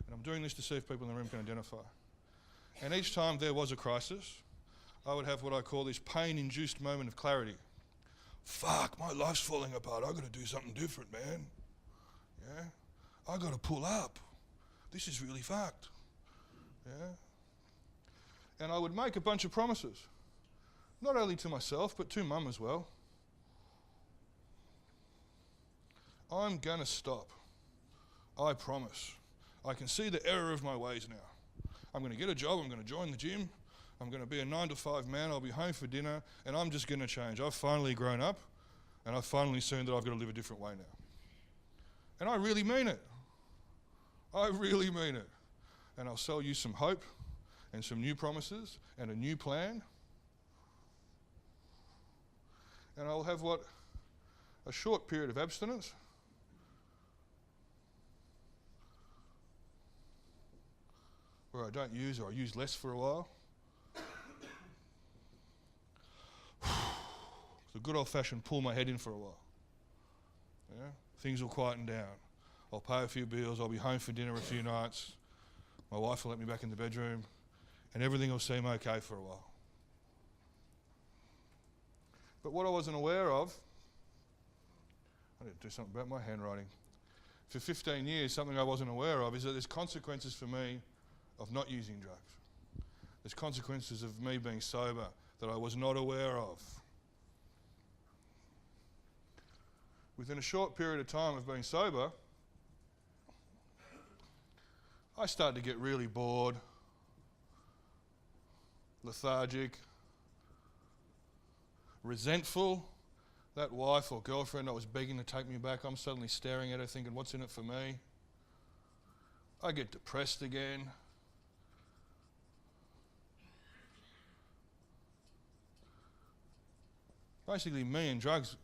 D: And I'm doing this to see if people in the room can identify. And each time there was a crisis, I would have what I call this pain-induced moment of clarity. Fuck, my life's falling apart. I've got to do something different, man. Yeah? I've got to pull up. This is really fucked. Yeah? And I would make a bunch of promises. Not only to myself, but to Mum as well. I'm going to stop. I promise. I can see the error of my ways now. I'm going to get a job, I'm going to join the gym, I'm going to be a 9 to 5 man, I'll be home for dinner, and I'm just going to change. I've finally grown up, and I've finally seen that I've got to live a different way now. And I really mean it. I really mean it. And I'll sell you some hope, and some new promises, and a new plan. And I'll have what? A short period of abstinence. Where I don't use or I use less for a while. The good old-fashioned pull my head in for a while. Yeah? Things will quieten down. I'll pay a few bills, I'll be home for dinner a few nights, my wife will let me back in the bedroom, and everything will seem okay for a while. But what I wasn't aware of, I need to do something about my handwriting. For 15 years, something I wasn't aware of is that there's consequences for me of not using drugs. There's consequences of me being sober that I was not aware of. Within a short period of time of being sober, I started to get really bored, lethargic, resentful. That wife or girlfriend that was begging to take me back, I'm suddenly staring at her thinking, what's in it for me? I get depressed again. Basically, me and drugs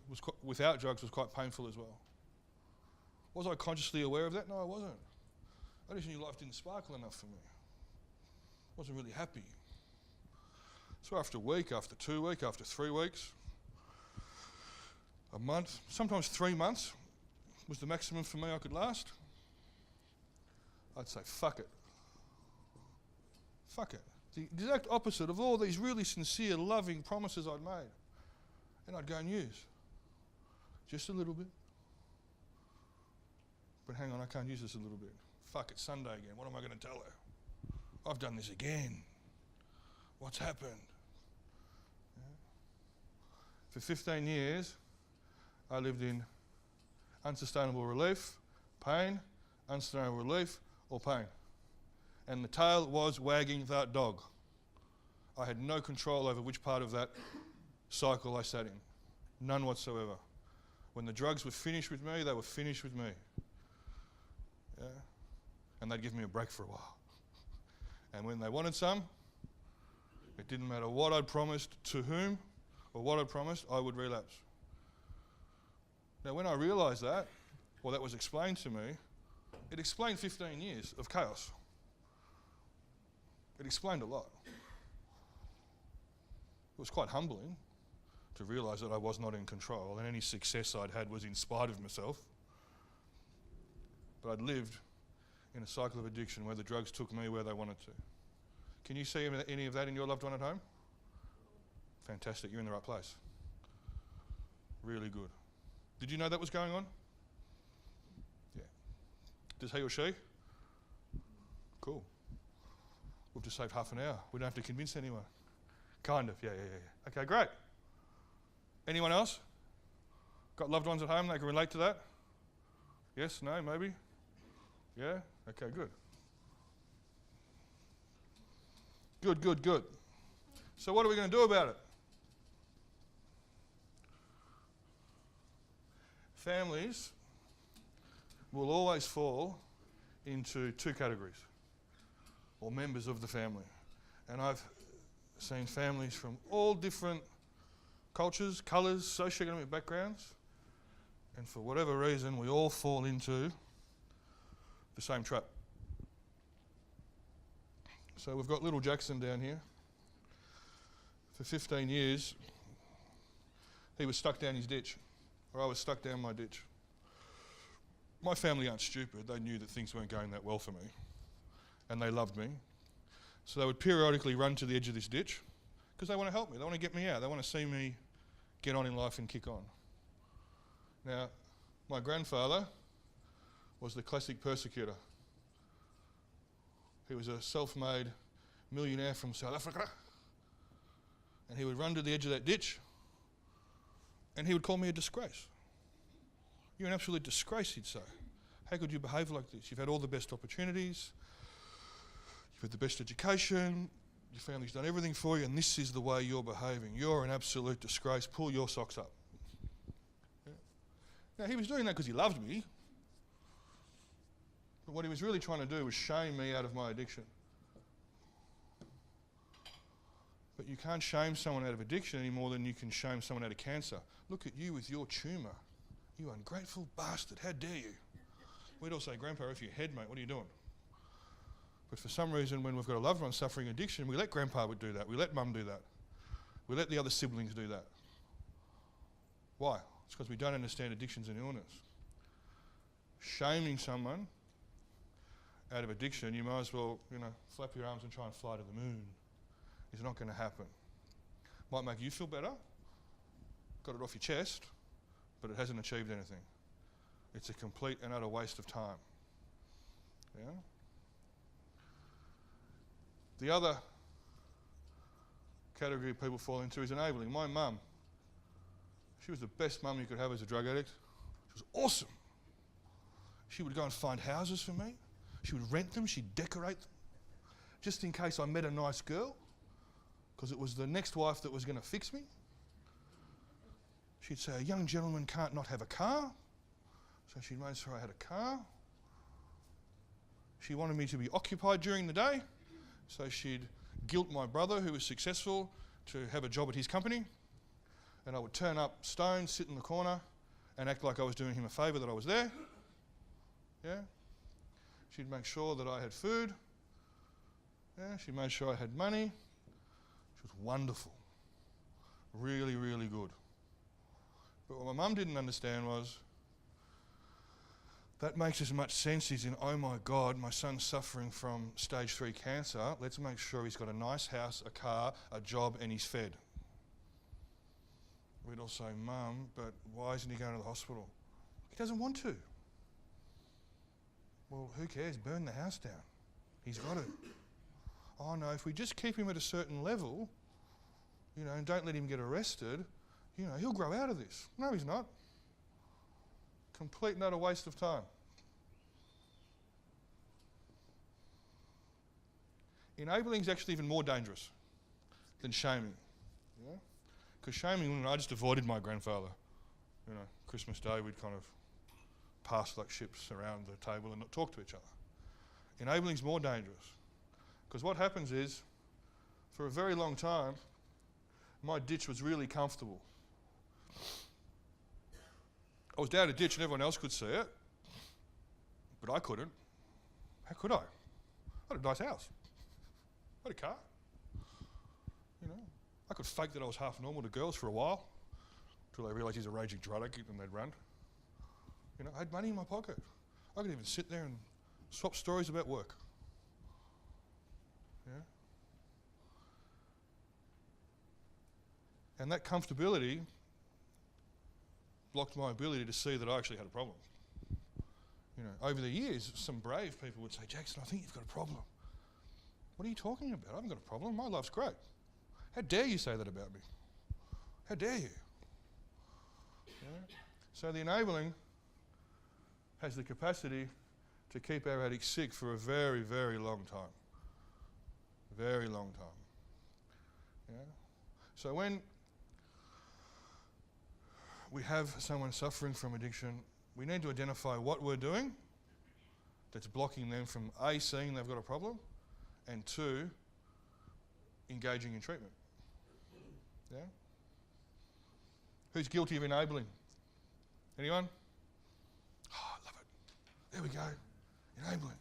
D: without drugs was quite painful as well. Was I consciously aware of that? No, I wasn't. I just knew life didn't sparkle enough for me. I wasn't really happy. So after a week, after 2 weeks, after 3 weeks, a month, sometimes 3 months was the maximum for me I could last. I'd say, fuck it. Fuck it. The exact opposite of all these really sincere, loving promises I'd made. And I'd go and use. Just a little bit. But hang on, I can't use this a little bit. Fuck, it's Sunday again. What am I going to tell her? I've done this again. What's happened? Yeah. For 15 years, I lived in unsustainable relief, pain, unsustainable relief, or pain. And the tail was wagging that dog. I had no control over which part of that cycle I sat in. None whatsoever. When the drugs were finished with me, they were finished with me. Yeah. And they'd give me a break for a while. And when they wanted some, it didn't matter what I'd promised to whom or what I'd promised, I would relapse. Now when I realised that, or that was explained to me, it explained 15 years of chaos. It explained a lot. It was quite humbling to realise that I was not in control and any success I'd had was in spite of myself. But I'd lived in a cycle of addiction where the drugs took me where they wanted to. Can you see any of that in your loved one at home? Fantastic, you're in the right place. Really good. Did you know that was going on? Yeah. Does he or she? Cool. We've just saved half an hour. We don't have to convince anyone. Kind of, yeah. Okay, great. Anyone else? Got loved ones at home they can relate to that? Yes, no, maybe? Yeah? Okay, good. Good. So what are we going to do about it? Families will always fall into two categories, or members of the family. And I've seen families from all different cultures, colours, socioeconomic backgrounds, and for whatever reason we all fall into the same trap. So we've got little Jackson down here. For 15 years he was stuck down his ditch, or I was stuck down my ditch. My family aren't stupid. They knew that things weren't going that well for me, and they loved me. So they would periodically run to the edge of this ditch because they want to help me. They want to get me out. They want to see me get on in life and kick on. Now, my grandfather was the classic persecutor. He was a self-made millionaire from South Africa, and he would run to the edge of that ditch and he would call me a disgrace. You're an absolute disgrace, he'd say. How could you behave like this? You've had all the best opportunities, you've had the best education, your family's done everything for you, and this is the way you're behaving. You're an absolute disgrace. Pull your socks up. Yeah. Now, he was doing that because he loved me, but what he was really trying to do was shame me out of my addiction. But you can't shame someone out of addiction any more than you can shame someone out of cancer. Look at you with your tumour. You ungrateful bastard, how dare you? We'd all say, Grandpa, if your head, mate, what are you doing? But for some reason, when we've got a loved one suffering addiction, we let Grandpa would do that. We let Mum do that. We let the other siblings do that. Why? It's because we don't understand addiction's an illness. Shaming someone out of addiction, you might as well, flap your arms and try and fly to the moon. It's not going to happen. Might make you feel better, got it off your chest, but it hasn't achieved anything. It's a complete and utter waste of time. Yeah? The other category people fall into is enabling. My mum, she was the best mum you could have as a drug addict. She was awesome. She would go and find houses for me. She would rent them, she'd decorate them, just in case I met a nice girl, because it was the next wife that was going to fix me. She'd say, a young gentleman can't not have a car, so she'd make sure I had a car. She wanted me to be occupied during the day, so she'd guilt my brother, who was successful, to have a job at his company. and I would turn up stoned, sit in the corner, and act like I was doing him a favour that I was there. Yeah. She'd make sure that I had food. Yeah. She made sure I had money. She was wonderful. Really, really good. But what my mum didn't understand was that makes as much sense as in, oh my God, my son's suffering from stage 3 cancer. Let's make sure he's got a nice house, a car, a job, and he's fed. We'd all say, Mum, but why isn't he going to the hospital? He doesn't want to. Well, who cares? Burn the house down. He's got it. Oh no, if we just keep him at a certain level, you know, and don't let him get arrested, you know, he'll grow out of this. No, he's not. Complete and utter waste of time. Enabling is actually even more dangerous than shaming. Yeah? Because shaming, I just avoided my grandfather. You know, Christmas Day we'd kind of pass like ships around the table and not talk to each other. Enabling is more dangerous. Because what happens is, for a very long time, my ditch was really comfortable. I was down a ditch and everyone else could see it, but I couldn't. How could I? I had a nice house. I had a car. You know, I could fake that I was half normal to girls for a while, until they realised he's a raging drug addict and they'd run. You know, I had money in my pocket. I could even sit there and swap stories about work. Yeah. And that comfortability blocked my ability to see that I actually had a problem. You know, over the years, some brave people would say, Jackson, I think you've got a problem. What are you talking about? I haven't got a problem. My life's great. How dare you say that about me? How dare you? Yeah. So the enabling has the capacity to keep our addicts sick for a very, very long time. Very long time. Yeah. So when we have someone suffering from addiction, we need to identify what we're doing that's blocking them from A, seeing they've got a problem, and 2, engaging in treatment. Yeah? Who's guilty of enabling? Anyone? Oh, I love it. There we go. Enabling.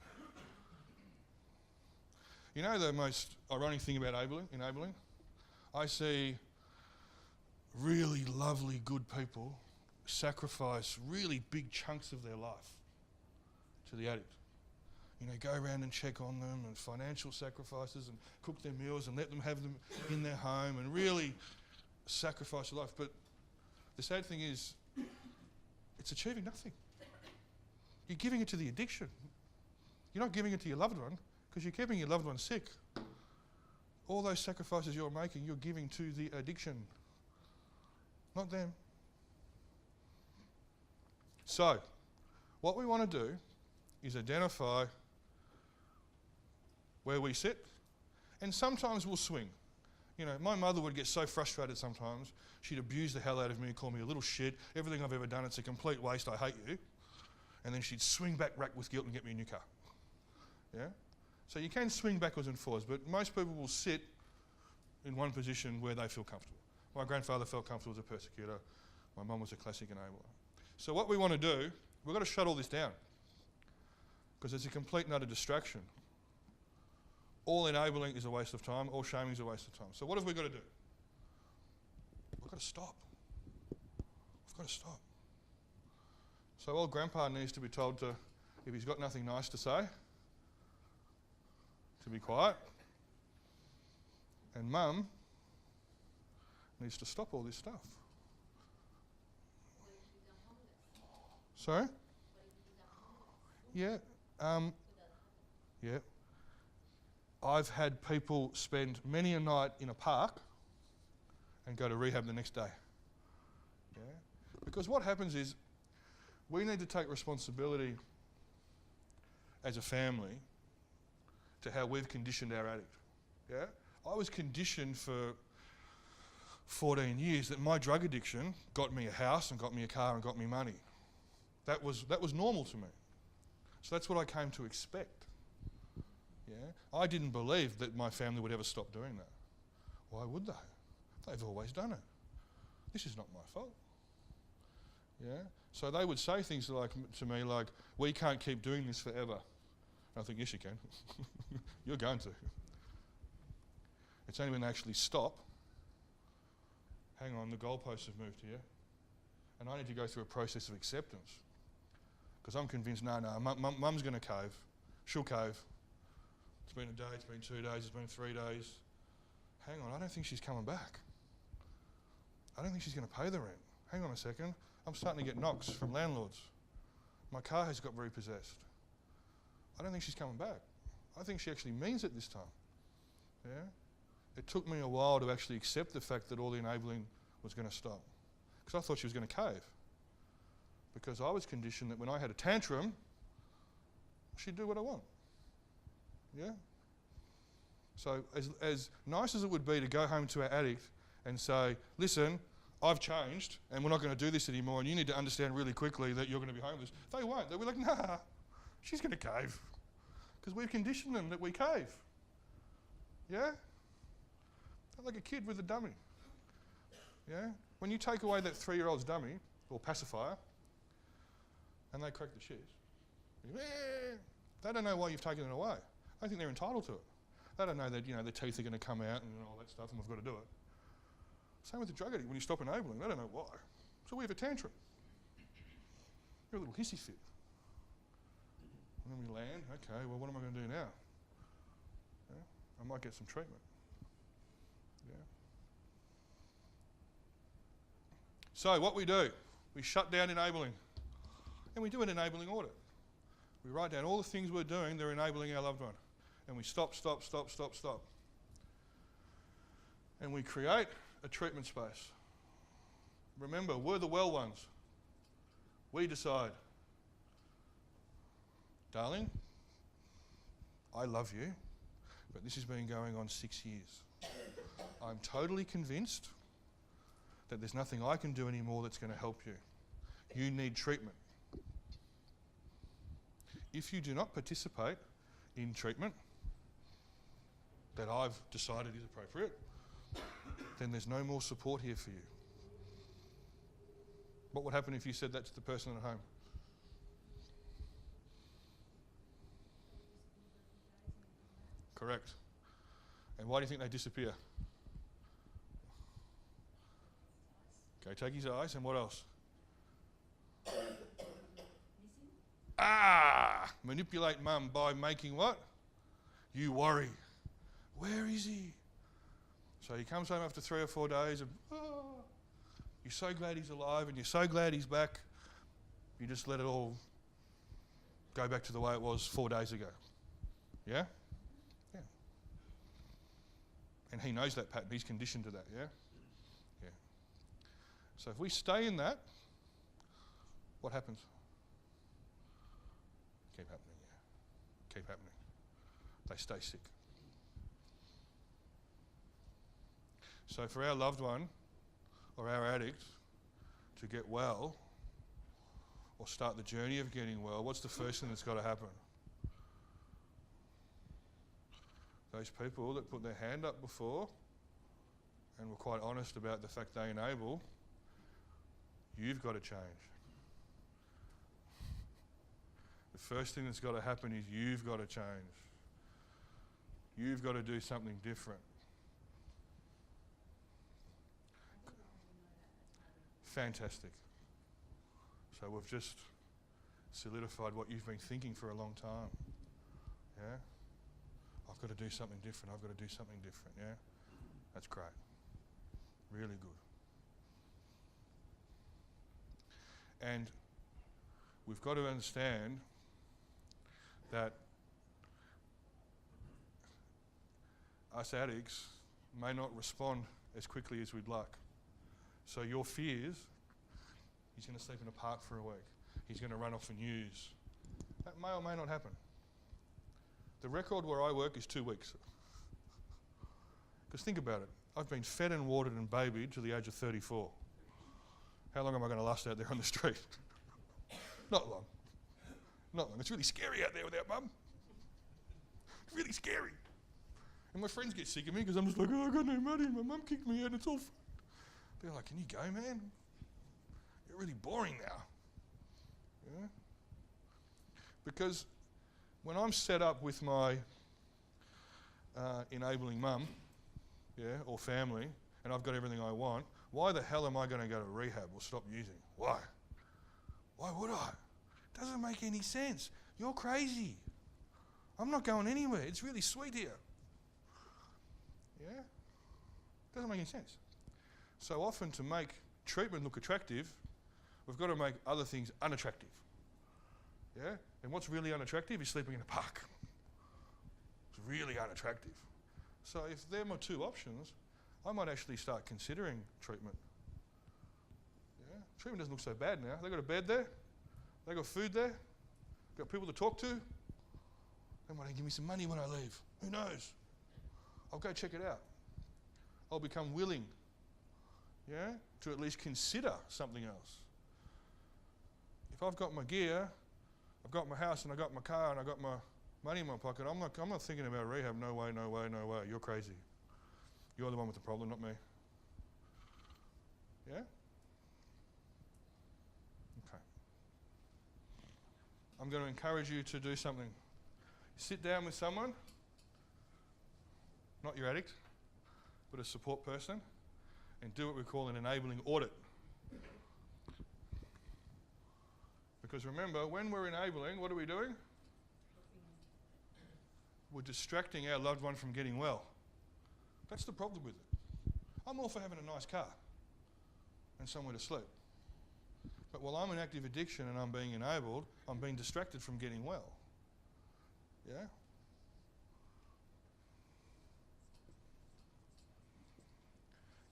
D: You know the most ironic thing about enabling? I see really lovely, good people sacrifice really big chunks of their life to the addict. You know, go around and check on them, and financial sacrifices, and cook their meals and let them have them in their home, and really sacrifice their life. But the sad thing is, it's achieving nothing. You're giving it to the addiction. You're not giving it to your loved one, because you're keeping your loved one sick. All those sacrifices you're making, you're giving to the addiction, not them. So, what we want to do is identify where we sit, and sometimes we'll swing. You know, my mother would get so frustrated sometimes, she'd abuse the hell out of me, call me a little shit, everything I've ever done, it's a complete waste, I hate you. And then she'd swing back racked with guilt and get me a new car. Yeah? So you can swing backwards and forwards, but most people will sit in one position where they feel comfortable. My grandfather felt comfortable as a persecutor. My mum was a classic enabler. So what we want to do, we've got to shut all this down, because it's a complete and utter distraction. All enabling is a waste of time. All shaming is a waste of time. So what have we got to do? We've got to stop. We've got to stop. So old grandpa needs to be told to, if he's got nothing nice to say, to be quiet. And mum needs to stop all this stuff. Sorry? Yeah. Yeah. I've had people spend many a night in a park and go to rehab the next day. Yeah? Because what happens is, we need to take responsibility as a family to how we've conditioned our addict. Yeah? I was conditioned for 14 years that my drug addiction got me a house and got me a car and got me money. That was normal to me. So that's what I came to expect. Yeah? I didn't believe that my family would ever stop doing that. Why would they? They've always done it. this is not my fault. Yeah? So they would say things like to me like, we can't keep doing this forever. And I think, yes you can. You're going to. It's only when they actually stop, hang on, the goalposts have moved here, and I need to go through a process of acceptance. Because I'm convinced, no, mum's going to cave. She'll cave. It's been a day, it's been 2 days, it's been 3 days. Hang on, I don't think she's coming back. I don't think she's going to pay the rent. Hang on a second. I'm starting to get knocks from landlords. My car has got repossessed. I don't think she's coming back. I think she actually means it this time. Yeah? It took me a while to actually accept the fact that all the enabling was going to stop. Because I thought she was going to cave. Because I was conditioned that when I had a tantrum, she'd do what I want. Yeah? So as nice as it would be to go home to our addict and say, listen, I've changed and we're not going to do this anymore and you need to understand really quickly that you're going to be homeless. They won't. They'll be like, nah, she's going to cave. Because we've conditioned them that we cave. Yeah? They're like a kid with a dummy. Yeah? When you take away that 3-year-old's dummy or pacifier and they crack the shit, they don't know why you've taken it away. They think they're entitled to it. They don't know that, you know, the teeth are going to come out and all that stuff and we've got to do it. Same with the drug addict. When you stop enabling, they don't know why. So we have a tantrum. You're a little hissy fit. And then we land, okay, well, what am I going to do now? Yeah, I might get some treatment. Yeah. So what we do, we shut down enabling. And we do an enabling audit. We write down all the things we're doing that are enabling our loved one. And we stop. And we create a treatment space. Remember, we're the well ones. We decide. Darling, I love you, but this has been going on 6 years. I'm totally convinced that there's nothing I can do anymore that's going to help you. You need treatment. If you do not participate in treatment that I've decided is appropriate, then there's no more support here for you. What would happen if you said that to the person at home? Correct. And why do you think they disappear? Okay, take his eyes, and what else? Manipulate mum by making what? You worry. Where is he? So he comes home after 3 or 4 days and you're so glad he's alive and you're so glad he's back. You just let it all go back to the way it was 4 days ago. Yeah? Yeah. And he knows that pattern. He's conditioned to that, yeah? Yeah. So if we stay in that, what happens? Keep happening, yeah. Keep happening. They stay sick. So for our loved one or our addict to get well or start the journey of getting well, what's the first thing that's got to happen? Those people that put their hand up before and were quite honest about the fact they enable, you've got to change. The first thing that's got to happen is you've got to change. You've got to do something different. Fantastic. So we've just solidified what you've been thinking for a long time. Yeah? I've got to do something different. I've got to do something different. Yeah? That's great. Really good. And we've got to understand that us addicts may not respond as quickly as we'd like. So your fears, he's going to sleep in a park for a week. He's going to run off and use. That may or may not happen. The record where I work is 2 weeks. Because think about it. I've been fed and watered and babied to the age of 34. How long am I going to last out there on the street? Not long. Not long. It's really scary out there without mum. It's really scary. And my friends get sick of me because I'm just like, oh, I got no money. My mum kicked me out. It's all fun. They're like, can you go, man? You're really boring now. Yeah? Because when I'm set up with my enabling mum, or family, and I've got everything I want, why the hell am I going to go to rehab or stop using? Why? Why would I? Doesn't make any sense. You're crazy. I'm not going anywhere. It's really sweet here. Yeah? Doesn't make any sense. So often to make treatment look attractive, we've got to make other things unattractive. Yeah? And what's really unattractive is sleeping in a park. It's really unattractive. So if they're my two options, I might actually start considering treatment. Yeah? Treatment doesn't look so bad now. They've got a bed there. They've got food there. Got people to talk to. They might give me some money when I leave. Who knows? I'll go check it out. I'll become willing, to at least consider something else. If I've got my gear, I've got my house and I've got my car and I've got my money in my pocket, I'm not thinking about rehab. No way, no way, no way. You're crazy. You're the one with the problem, not me. Yeah? Okay. I'm going to encourage you to do something. Sit down with someone, not your addict, but a support person, and do what we call an enabling audit. Because remember, when we're enabling, what are we doing? We're distracting our loved one from getting well. That's the problem with it. I'm all for having a nice car and somewhere to sleep. But while I'm in active addiction and I'm being enabled, I'm being distracted from getting well. Yeah?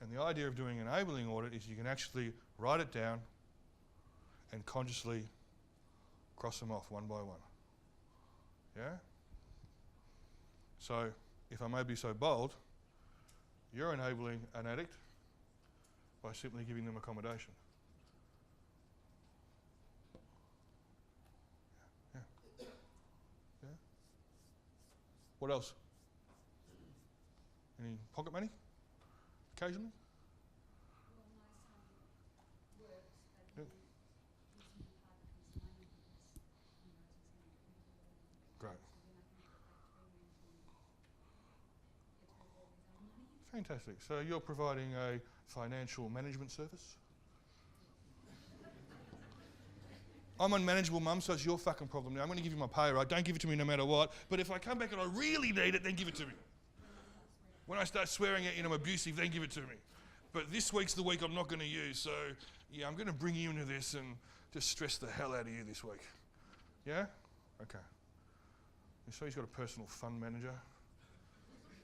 D: And the idea of doing an enabling audit is you can actually write it down and consciously cross them off one by one. Yeah? So, if I may be so bold, you're enabling an addict by simply giving them accommodation. Yeah. Yeah. What else? Any pocket money? Occasionally? Yeah. Great. Fantastic. So you're providing a financial management service? I'm unmanageable, Mum, so it's your fucking problem now. I'm going to give you my pay, right? Don't give it to me no matter what. But if I come back and I really need it, then give it to me. When I start swearing at you and I'm abusive, then give it to me. But this week's the week I'm not going to use, so yeah, I'm going to bring you into this and just stress the hell out of you this week. Yeah? Okay. So he's got a personal fund manager.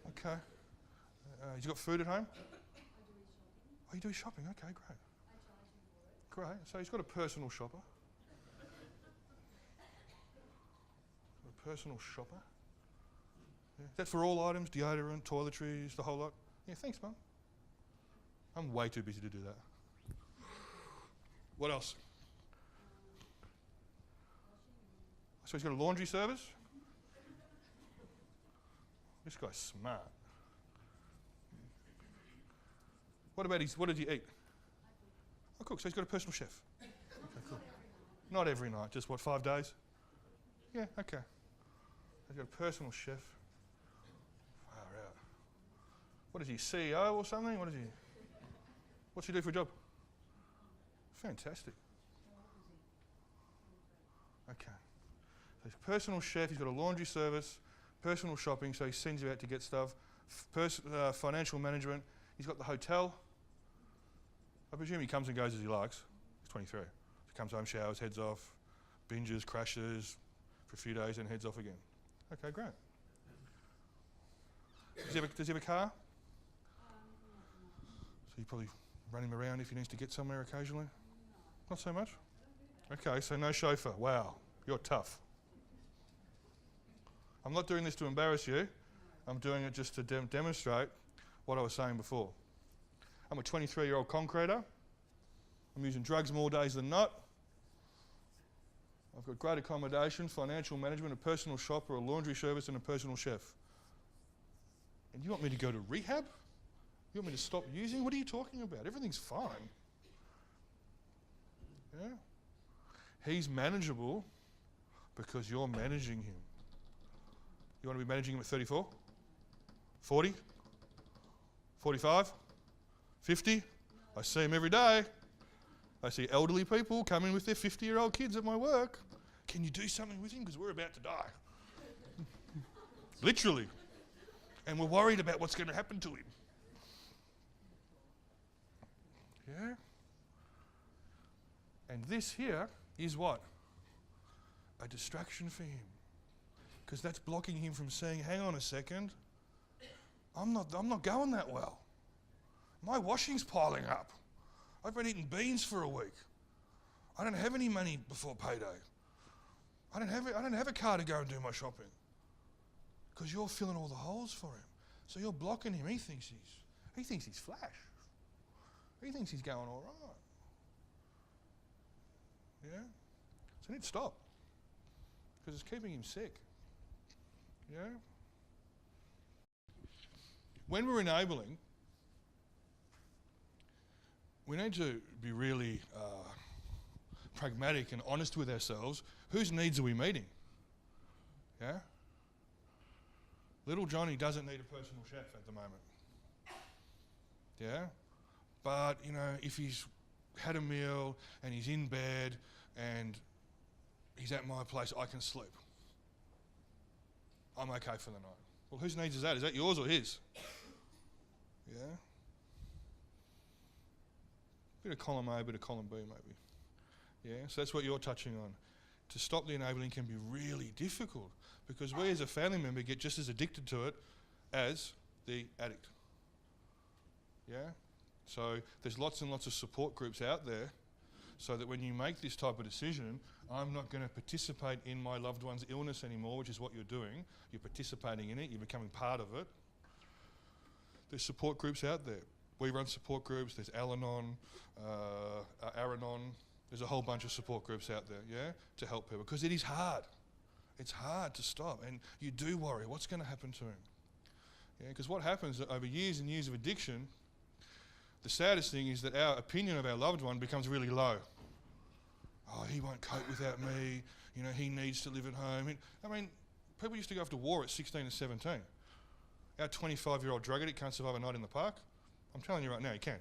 D: Okay. He's got food at home? Oh, you do his shopping? Okay, great. Great. So he's got a personal shopper. A personal shopper. Yeah. That's for all items, deodorant, toiletries, the whole lot? Yeah, thanks, Mum. I'm way too busy to do that. What else? So he's got a laundry service? This guy's smart. What did he eat? Oh, cool. So he's got a personal chef. Okay, cool. Not every night, just what, 5 days? Yeah, okay. He's got a personal chef. Far out. What is he, CEO or something? What's he do for a job? Fantastic. Okay. So he's a personal chef, he's got a laundry service, personal shopping, so he sends you out to get stuff, financial management, he's got the hotel. I presume he comes and goes as he likes. He's 23. So he comes home, showers, heads off, binges, crashes for a few days and heads off again. Okay, great. Does he have a car? So you probably run him around if he needs to get somewhere occasionally? Not so much? Okay, so no chauffeur. Wow, you're tough. I'm not doing this to embarrass you. I'm doing it just to demonstrate what I was saying before. I'm a 23-year-old concreter. I'm using drugs more days than not. I've got great accommodation, financial management, a personal shopper, a laundry service and a personal chef. And you want me to go to rehab? You want me to stop using? What are you talking about? Everything's fine. Yeah? He's manageable because you're managing him. You want to be managing him at 34? 40? 45? 50? I see him every day. I see elderly people come in with their 50-year-old kids at my work. Can you do something with him? Because we're about to die. Literally. And we're worried about what's going to happen to him. Yeah? And this here is what? A distraction for him. Because that's blocking him from saying, hang on a second, I'm not going that well. My washing's piling up. I've been eating beans for a week. I don't have any money before payday. I don't have a car to go and do my shopping. Because you're filling all the holes for him. So you're blocking him. He thinks he's flash. He thinks he's going all right. Yeah? So you need to stop. Because it's keeping him sick. Yeah? When we're enabling, we need to be really pragmatic and honest with ourselves. Whose needs are we meeting? Yeah? Little Johnny doesn't need a personal chef at the moment. Yeah? But, you know, if he's had a meal and he's in bed and he's at my place, I can sleep. I'm okay for the night. Well, whose needs is that? Is that yours or his? Yeah? Bit of column A, bit of column B maybe. Yeah, so that's what you're touching on. To stop the enabling can be really difficult because we as a family member get just as addicted to it as the addict. Yeah? So there's lots and lots of support groups out there so that when you make this type of decision, I'm not going to participate in my loved one's illness anymore, which is what you're doing. You're participating in it, you're becoming part of it. There's support groups out there. We run support groups, there's Al-Anon, Aranon, there's a whole bunch of support groups out there, yeah, to help people. Because it is hard. It's hard to stop, and you do worry, what's going to happen to him? Yeah, because what happens over years and years of addiction, the saddest thing is that our opinion of our loved one becomes really low. Oh, he won't cope without me, you know, he needs to live at home. I mean, people used to go off to war at 16 and 17. Our 25-year-old drug addict can't survive a night in the park. I'm telling you right now, he can.